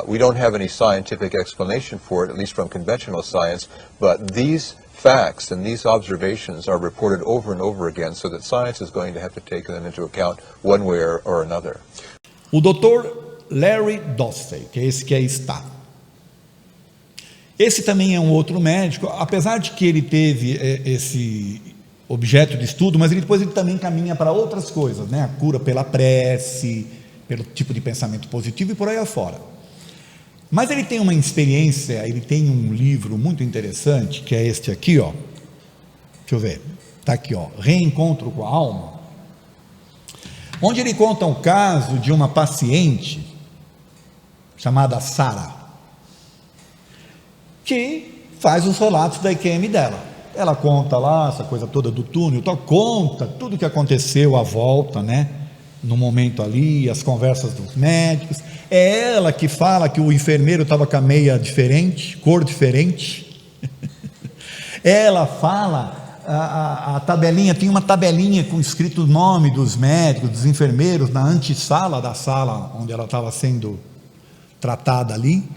We don't have any scientific explanation for it, at least from conventional science, but these facts and these observations are reported over and over again, so that science is going to have to take them into account one way or another. O Dr. Larry Dossey, que é esse que aí está. Esse também é um outro médico, apesar de que ele teve esse objeto de estudo, mas depois ele também caminha para outras coisas, né? A cura pela prece, pelo tipo de pensamento positivo e por aí afora. Mas ele tem uma experiência, ele tem um livro muito interessante, que é este aqui, ó. Deixa eu ver, está aqui, ó, Reencontro com a Alma, onde ele conta um caso de uma paciente chamada Sara, que faz os relatos da EQM dela. Ela conta lá essa coisa toda do túnel, conta tudo o que aconteceu à volta, né? No momento ali, as conversas dos médicos. É ela que fala que o enfermeiro estava com a meia diferente, cor diferente. Ela fala, a tabelinha, tinha uma tabelinha com escrito o nome dos médicos, dos enfermeiros, na antessala da sala onde ela estava sendo tratada ali.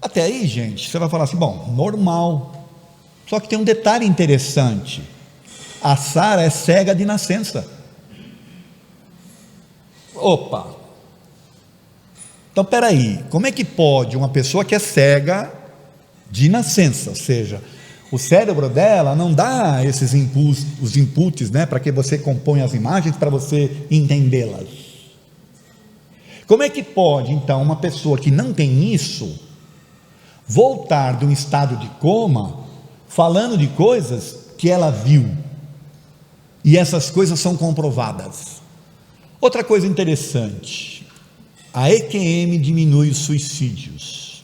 Até aí, gente, você vai falar assim, bom, normal, Só que tem um detalhe interessante: a Sara é cega de nascença. Opa! Então, peraí, como é que pode uma pessoa que é cega de nascença, ou seja, o cérebro dela não dá esses inputs, os inputs, né, para que você componha as imagens, para você entendê-las. Como é que pode, então, uma pessoa que não tem isso, voltar de um estado de coma, falando de coisas que ela viu, e essas coisas são comprovadas? Outra coisa interessante, a EQM diminui os suicídios.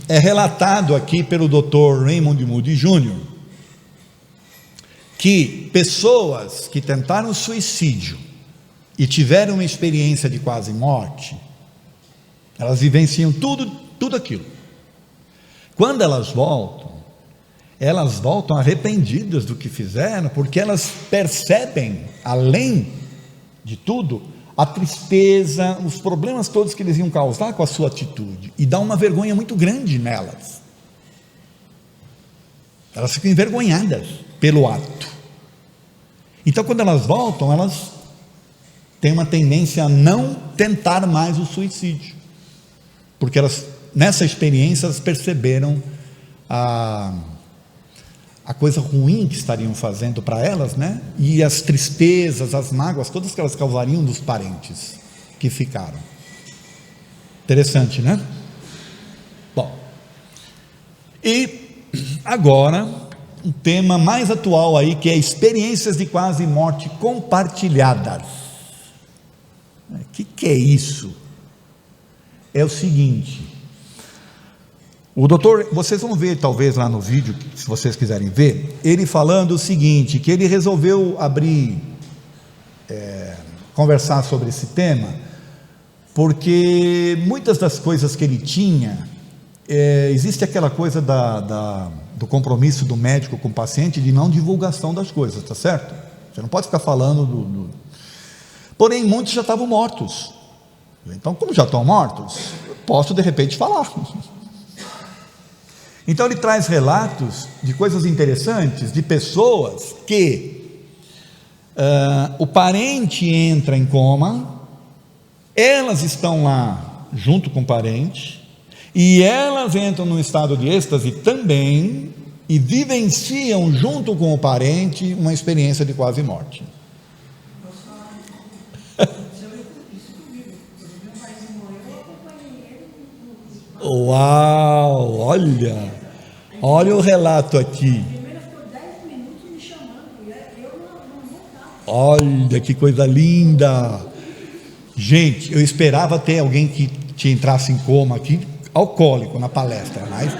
É relatado aqui pelo Dr. Raymond Moody Jr. que pessoas que tentaram suicídio e tiveram uma experiência de quase morte, elas vivenciam tudo aquilo. Quando elas voltam arrependidas do que fizeram, porque elas percebem, além de tudo, a tristeza, os problemas todos que eles iam causar com a sua atitude, e dá uma vergonha muito grande nelas. Elas ficam envergonhadas pelo ato. Então, quando elas voltam, elas têm uma tendência a não tentar mais o suicídio, porque elas, nessa experiência, elas perceberam a coisa ruim que estariam fazendo para elas, né? E as tristezas, as mágoas, todas que elas causariam dos parentes que ficaram. Interessante, né? Bom, e agora, um tema mais atual aí, que é experiências de quase morte compartilhadas. O que é isso? É o seguinte: o doutor, vocês vão ver talvez lá no vídeo, se vocês quiserem ver, ele falando o seguinte, que ele resolveu conversar sobre esse tema, porque muitas das coisas que ele tinha, existe aquela coisa do compromisso do médico com o paciente, de não divulgação das coisas, tá certo? Você não pode ficar falando Porém, muitos já estavam mortos. Então, como já estão mortos, posso de repente falar. Então ele traz relatos de coisas interessantes, de pessoas que o parente entra em coma, elas estão lá junto com o parente, e elas entram num estado de êxtase também, e vivenciam junto com o parente uma experiência de quase morte. Uau, olha o relato aqui. Olha que coisa linda. Gente, eu esperava ter alguém que te entrasse em coma aqui, alcoólico, na palestra, mas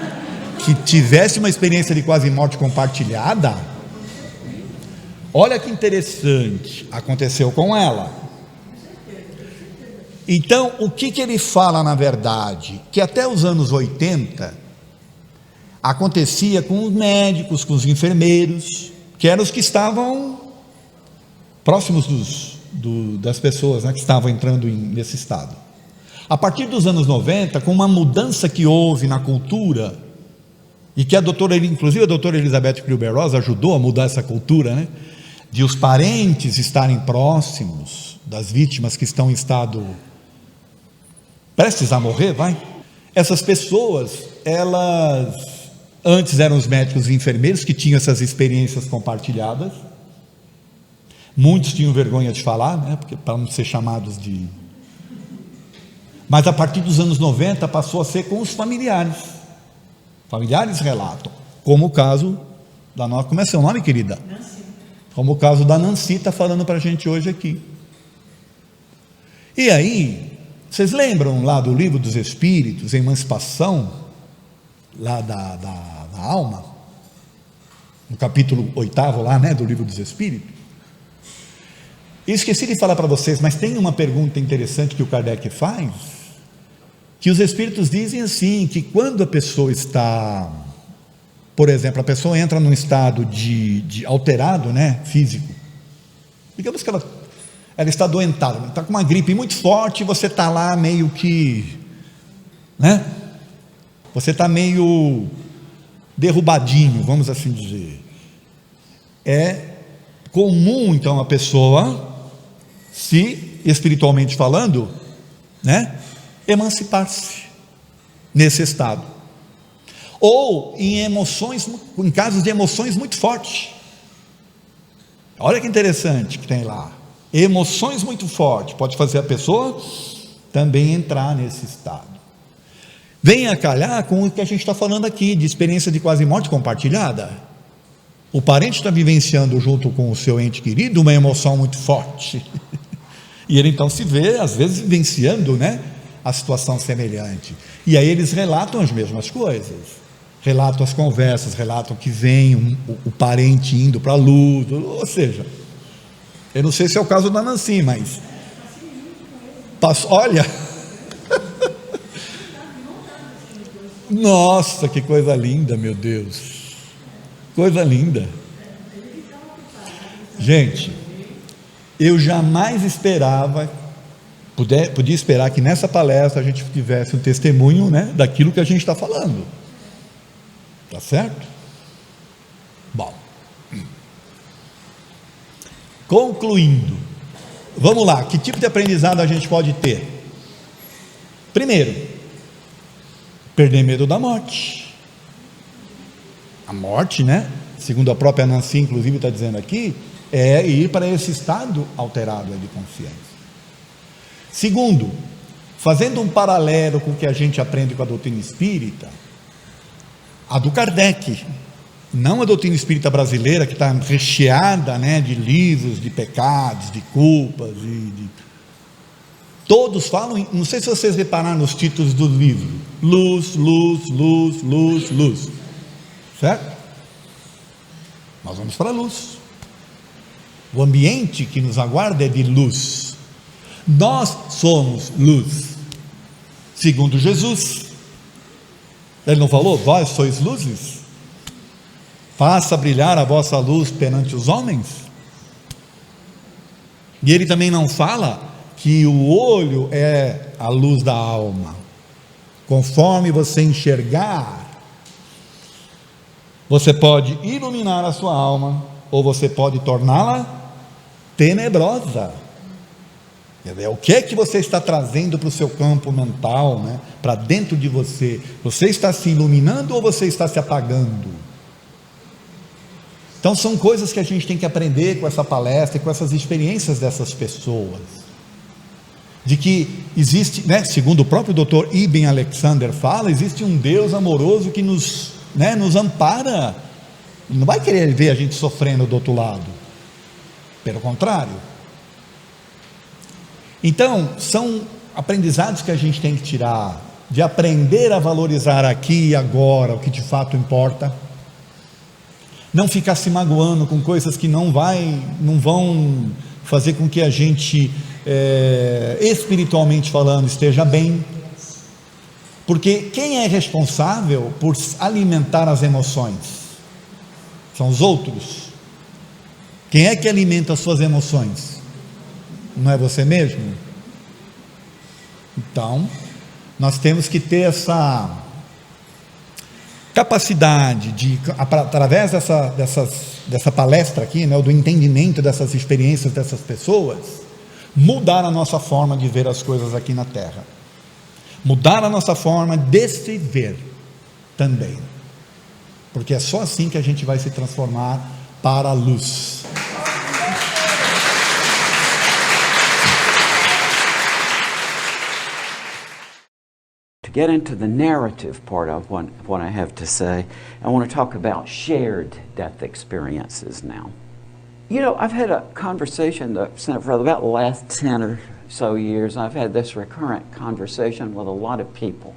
que tivesse uma experiência de quase morte compartilhada. Olha que interessante, aconteceu com ela. Então, o que ele fala na verdade? Que até os anos 80, acontecia com os médicos, com os enfermeiros, que eram os que estavam próximos das pessoas, né, que estavam entrando nesse estado. A partir dos anos 90, com uma mudança que houve na cultura, e que inclusive a doutora Elizabeth Kübler-Ross ajudou a mudar essa cultura, né, de os parentes estarem próximos das vítimas que estão em estado prestes a morrer, essas pessoas, elas antes eram os médicos e enfermeiros que tinham essas experiências compartilhadas. Muitos tinham vergonha de falar, né, para não ser chamados de... Mas a partir dos anos 90 passou a ser com os familiares. Familiares relatam, como o caso da nossa... Como é seu nome, querida? Nancy. Como o caso da Nancy está falando para a gente hoje aqui. E aí, vocês lembram lá do Livro dos Espíritos, Emancipação, lá da alma, no capítulo 8º lá, né, do Livro dos Espíritos? Eu esqueci de falar para vocês, mas tem uma pergunta interessante que o Kardec faz, que os Espíritos dizem assim, que quando a pessoa está, por exemplo, a pessoa entra num estado de alterado, né, físico, digamos que ela está adoentada, está com uma gripe muito forte, e você está lá meio que, né? Você está meio derrubadinho, vamos assim dizer. É comum, então, a pessoa, se espiritualmente falando, né, emancipar-se nesse estado. Ou em casos de emoções muito fortes. Olha que interessante que tem lá. Emoções muito fortes pode fazer a pessoa também entrar nesse estado. Vem a calhar com o que a gente está falando aqui, de experiência de quase morte compartilhada. O parente está vivenciando junto com o seu ente querido uma emoção muito forte. E ele então se vê, às vezes, vivenciando, né, a situação semelhante. E aí eles relatam as mesmas coisas. Relatam as conversas, relatam que vem o parente indo para a luz, ou seja, eu não sei se é o caso da Nancy, mas olha, nossa, que coisa linda, meu Deus, coisa linda. Gente, eu jamais esperava, podia esperar que nessa palestra a gente tivesse um testemunho, né, daquilo que a gente está falando. Tá certo? Bom, concluindo, vamos lá, que tipo de aprendizado a gente pode ter? Primeiro, perder medo da morte. A morte, né, segundo a própria Nancy, inclusive está dizendo aqui, é ir para esse estado alterado de consciência. Segundo, fazendo um paralelo com o que a gente aprende com a doutrina espírita, a do Kardec, não a doutrina espírita brasileira, que está recheada, né, de livros, de pecados, de culpas, todos falam, não sei se vocês repararam nos títulos do livro, luz, luz, luz, luz, luz, certo? Nós vamos para a luz, o ambiente que nos aguarda é de luz, nós somos luz, segundo Jesus. Ele não falou, vós sois luzes, faça brilhar a vossa luz perante os homens? E ele também não fala que o olho é a luz da alma, conforme você enxergar, você pode iluminar a sua alma, ou você pode torná-la tenebrosa. O que é que você está trazendo para o seu campo mental, né? Para dentro de você? Você está se iluminando ou você está se apagando? Então são coisas que a gente tem que aprender com essa palestra e com essas experiências dessas pessoas, de que existe, né, segundo o próprio Dr. Ibn Alexander fala, existe um Deus amoroso que nos ampara. Ele não vai querer ver a gente sofrendo do outro lado, pelo contrário. Então, são aprendizados que a gente tem que tirar, de aprender a valorizar aqui e agora o que de fato importa, não ficar se magoando com coisas que não vão fazer com que a gente, espiritualmente falando, esteja bem, porque quem é responsável por alimentar as emoções? São os outros. Quem é que alimenta as suas emoções? Não é você mesmo? Então, nós temos que ter essa capacidade de, através dessa palestra aqui, né, do entendimento dessas experiências dessas pessoas, mudar a nossa forma de ver as coisas aqui na Terra, mudar a nossa forma de se ver também, porque é só assim que a gente vai se transformar para a luz. To get into the narrative part of what I have to say, I want to talk about shared death experiences now. You know, I've had a conversation for about the last 10 or so years. I've had this recurrent conversation with a lot of people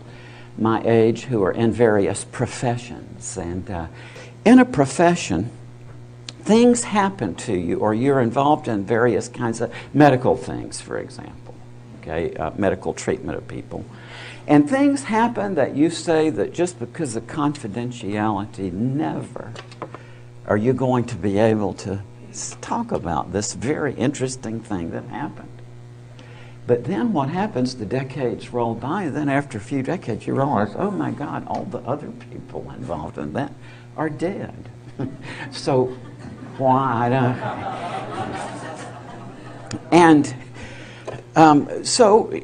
my age who are in various professions. And in a profession, things happen to you, or you're involved in various kinds of medical things, for example, okay, medical treatment of people. And things happen that you say that just because of confidentiality, never are you going to be able to talk about this very interesting thing that happened. But then what happens, the decades roll by, and then after a few decades you realize, oh my God, all the other people involved in that are dead. So why? And so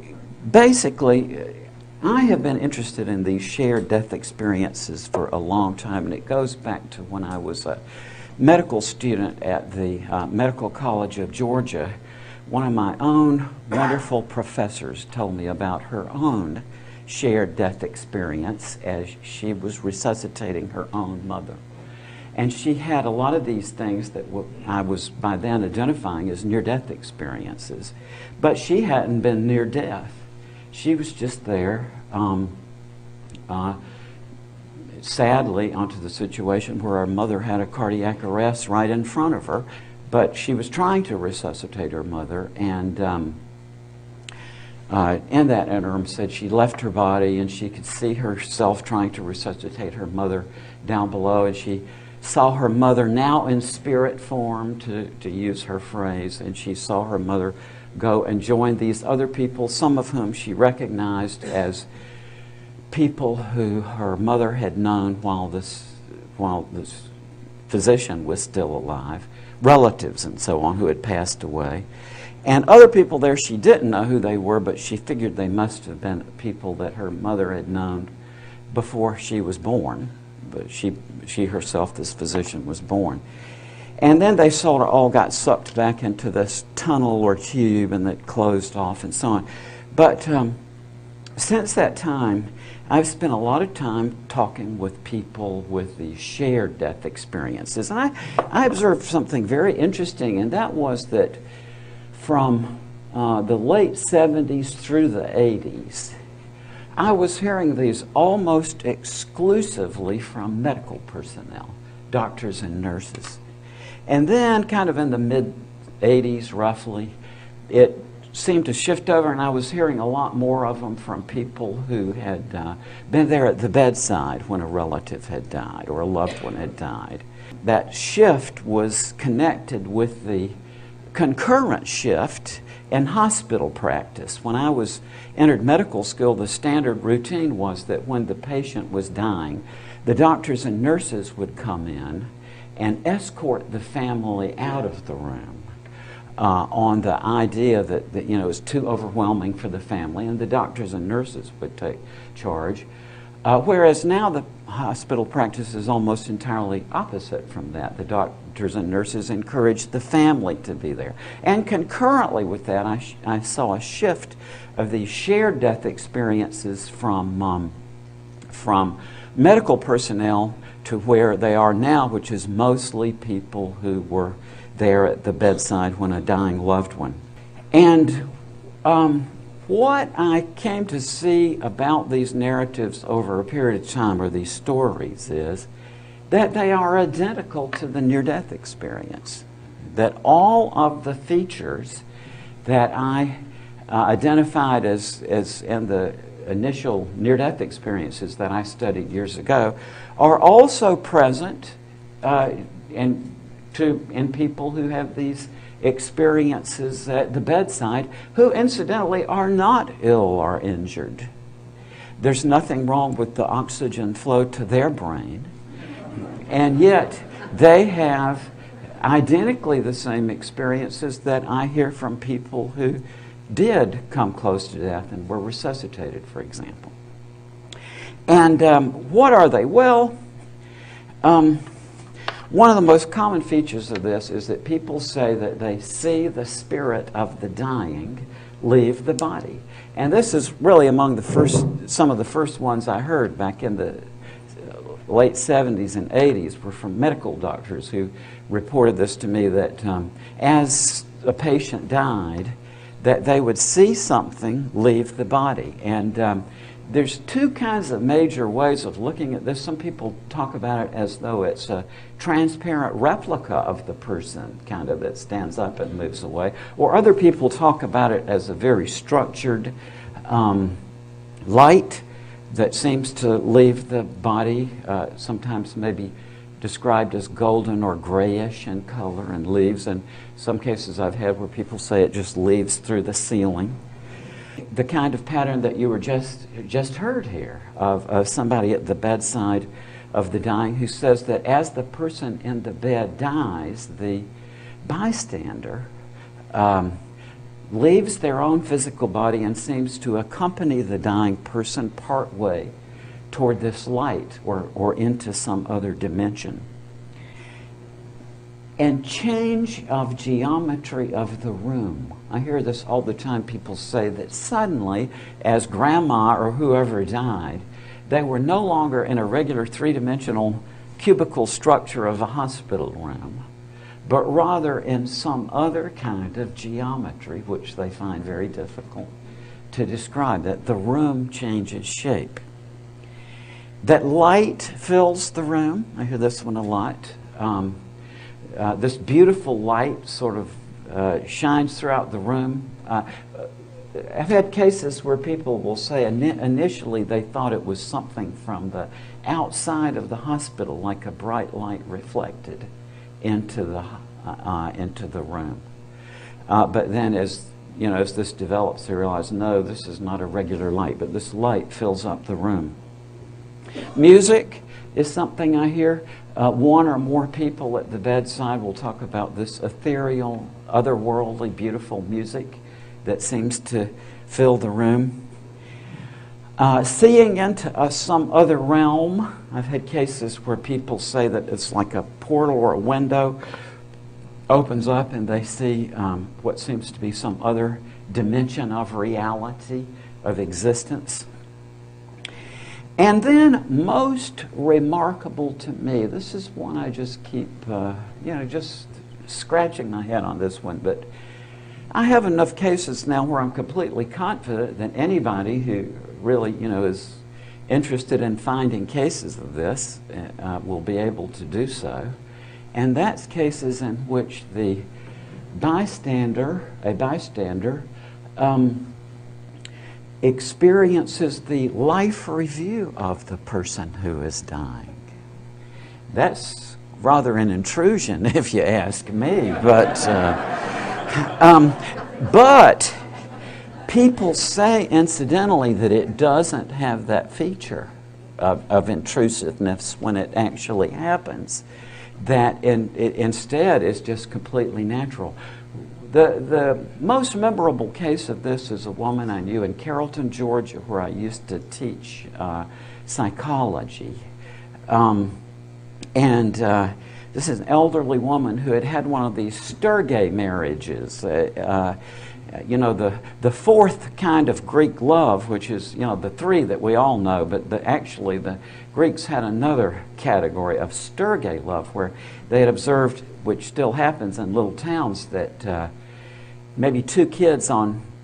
basically, I have been interested in these shared death experiences for a long time, and it goes back to when I was a medical student at the Medical College of Georgia. One of my own wonderful professors told me about her own shared death experience as she was resuscitating her own mother. And she had a lot of these things that I was by then identifying as near-death experiences. But she hadn't been near death. She was just there, sadly, onto the situation where her mother had a cardiac arrest right in front of her. But she was trying to resuscitate her mother, and in that interim said she left her body and she could see herself trying to resuscitate her mother down below, and she saw her mother now in spirit form, to use her phrase, and she saw her mother go and join these other people, some of whom she recognized as people who her mother had known while this physician was still alive, relatives and so on who had passed away. And other people there she didn't know who they were, but she figured they must have been people that her mother had known before she was born. But she herself, this physician, was born. And then they sort of all got sucked back into this tunnel or tube, and that closed off and so on. But since that time, I've spent a lot of time talking with people with these shared death experiences. And I observed something very interesting, and that was that from the late 70s through the 80s, I was hearing these almost exclusively from medical personnel, doctors and nurses. And then kind of in the mid-80s, roughly, it seemed to shift over, and I was hearing a lot more of them from people who had been there at the bedside when a relative had died or a loved one had died. That shift was connected with the concurrent shift in hospital practice. When I entered medical school, the standard routine was that when the patient was dying, the doctors and nurses would come in and escort the family out of the room on the idea that it was too overwhelming for the family, and the doctors and nurses would take charge. Whereas now the hospital practice is almost entirely opposite from that. The doctors and nurses encourage the family to be there. And concurrently with that, I saw a shift of these shared death experiences from medical personnel to where they are now, which is mostly people who were there at the bedside when a dying loved one. And what I came to see about these narratives over a period of time, or these stories, is that they are identical to the near-death experience. That all of the features that I identified as in the initial near-death experiences that I studied years ago are also present in people who have these experiences at the bedside, who incidentally are not ill or injured. There's nothing wrong with the oxygen flow to their brain, and yet they have identically the same experiences that I hear from people who did come close to death and were resuscitated, for example. And what are they? Well, one of the most common features of this is that people say that they see the spirit of the dying leave the body. And this is really among some of the first ones I heard back in the late 70s and 80s were from medical doctors who reported this to me, that as a patient died, that they would see something leave the body. And there's two kinds of major ways of looking at this. Some people talk about it as though it's a transparent replica of the person, kind of, that stands up and moves away. Or other people talk about it as a very structured light that seems to leave the body, sometimes maybe described as golden or grayish in color, and leaves. And some cases I've had where people say it just leaves through the ceiling. the kind of pattern that you were just heard here of somebody at the bedside of the dying who says that as the person in the bed dies, the bystander leaves their own physical body and seems to accompany the dying person partway toward this light or into some other dimension. And change of geometry of the room. I hear this all the time. People say that suddenly, as grandma or whoever died, they were no longer in a regular three-dimensional cubicle structure of a hospital room, but rather in some other kind of geometry, which they find very difficult to describe, that the room changes shape. That light fills the room. I hear this one a lot. This beautiful light sort of shines throughout the room. I've had cases where people will say initially they thought it was something from the outside of the hospital, like a bright light reflected into the room. But then as this develops, they realize, no, this is not a regular light, but this light fills up the room. Music is something I hear. One or more people at the bedside will talk about this ethereal, otherworldly, beautiful music that seems to fill the room. Seeing into some other realm. I've had cases where people say that it's like a portal or a window opens up and they see what seems to be some other dimension of reality, of existence. And then, most remarkable to me, this is one I just keep, just scratching my head on this one, but I have enough cases now where I'm completely confident that anybody who really, is interested in finding cases of this will be able to do so. And that's cases in which the bystander experiences the life review of the person who is dying. That's rather an intrusion, if you ask me, but people say, incidentally, that it doesn't have that feature of intrusiveness when it actually happens, that it instead is just completely natural. The most memorable case of this is a woman I knew in Carrollton, Georgia, where I used to teach psychology. This is an elderly woman who had had one of these Sturgay marriages. The fourth kind of Greek love, which is, the three that we all know, but actually the Greeks had another category of Sturgay love where they had observed, which still happens in little towns, that maybe two kids,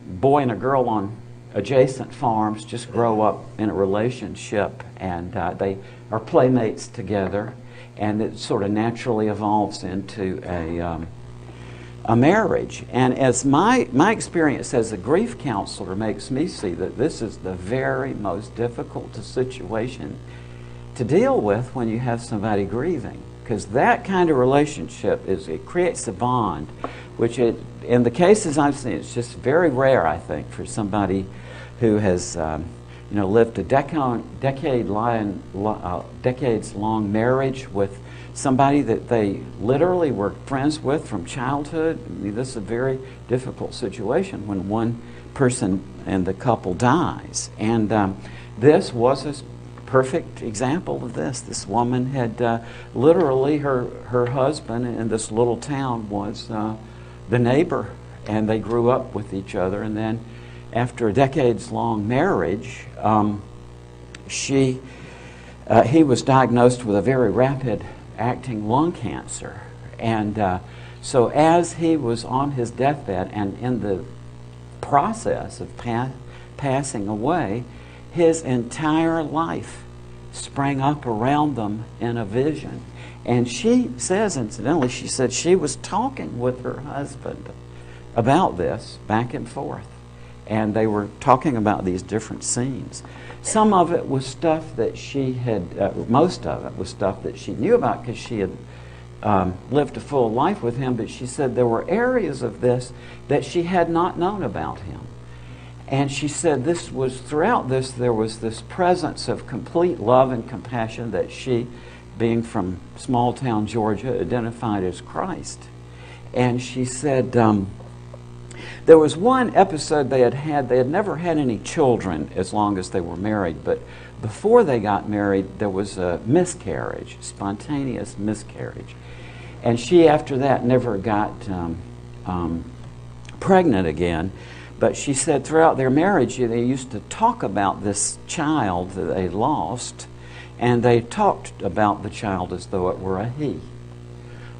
boy and a girl on adjacent farms, just grow up in a relationship and they are playmates together, and it sort of naturally evolves into a marriage. And as my experience as a grief counselor makes me see that this is the very most difficult situation to deal with when you have somebody grieving, because that kind of relationship it creates a bond, which in the cases I've seen, it's just very rare, I think, for somebody who has lived a decades-long marriage with somebody that they literally were friends with from childhood. I mean, this is a very difficult situation when one person in the couple dies. And this was a perfect example of this. This woman had literally, her husband in this little town was the neighbor, and they grew up with each other. And then after a decades-long marriage, he was diagnosed with a very rapid-acting lung cancer. And so as he was on his deathbed and in the process of passing away, his entire life sprang up around them in a vision. And she says, incidentally, she said she was talking with her husband about this back and forth. And they were talking about these different scenes. Some of it was stuff that she had, most of it was stuff that she knew about because she had lived a full life with him, but she said there were areas of this that she had not known about him. And she said this was, throughout this, there was this presence of complete love and compassion that she, being from small town Georgia, identified as Christ. And she said there was one episode they had never had any children as long as they were married, but before they got married, there was a miscarriage, spontaneous miscarriage. And she, after that, never got pregnant again. But she said throughout their marriage, they used to talk about this child that they lost, and they talked about the child as though it were a he.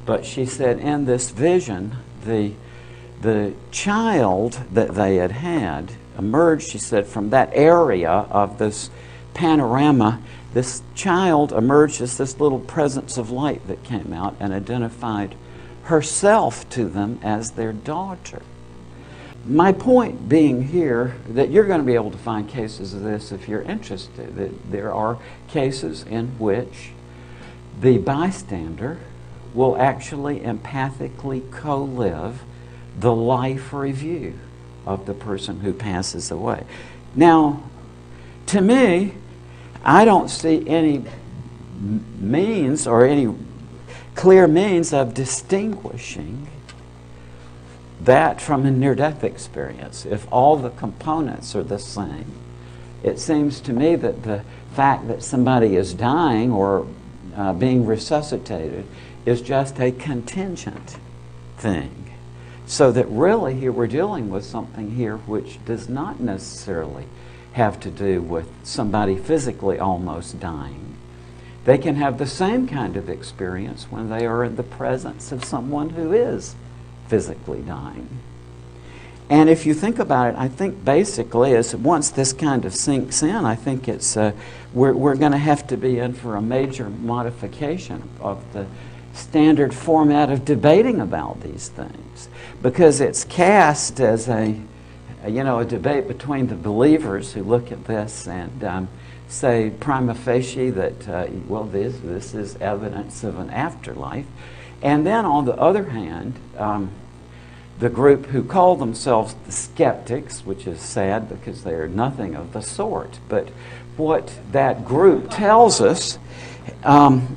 But she said in this vision, the child that they had emerged, she said, from that area of this panorama. This child emerged as this little presence of light that came out and identified herself to them as their daughter. My point being here that you're going to be able to find cases of this if you're interested. That there are cases in which the bystander will actually empathically co-live the life review of the person who passes away. Now, to me, I don't see any means or any clear means of distinguishing that from a near-death experience. If all the components are the same, it seems to me that the fact that somebody is dying or being resuscitated is just a contingent thing. So that really here we're dealing with something here which does not necessarily have to do with somebody physically almost dying. They can have the same kind of experience when they are in the presence of someone who is physically dying. And if you think about it, I think basically as once this kind of sinks in, I think it's we're going to have to be in for a major modification of the standard format of debating about these things, because it's cast as a debate between the believers who look at this and say prima facie that this is evidence of an afterlife. And then on the other hand, the group who call themselves the skeptics, which is sad because they are nothing of the sort, but what that group tells us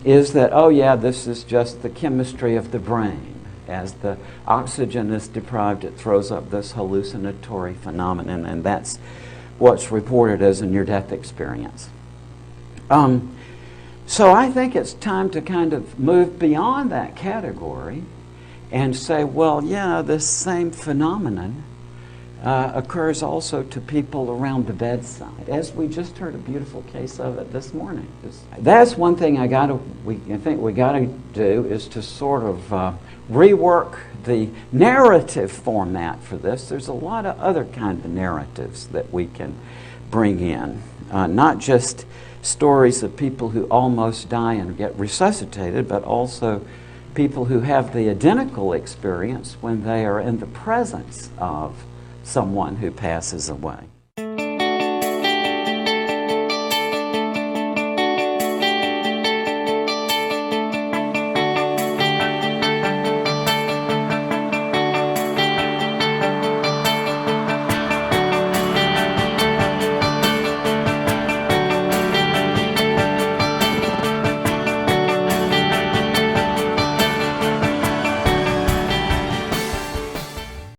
is that, oh yeah, this is just the chemistry of the brain. As the oxygen is deprived, it throws up this hallucinatory phenomenon, and that's what's reported as a near-death experience. So I think it's time to kind of move beyond that category and say, well, yeah, this same phenomenon occurs also to people around the bedside, as we just heard a beautiful case of it this morning. That's one thing I think we got to do, is to sort of rework the narrative format for this. There's a lot of other kind of narratives that we can bring in, not just stories of people who almost die and get resuscitated, but also people who have the identical experience when they are in the presence of someone who passes away.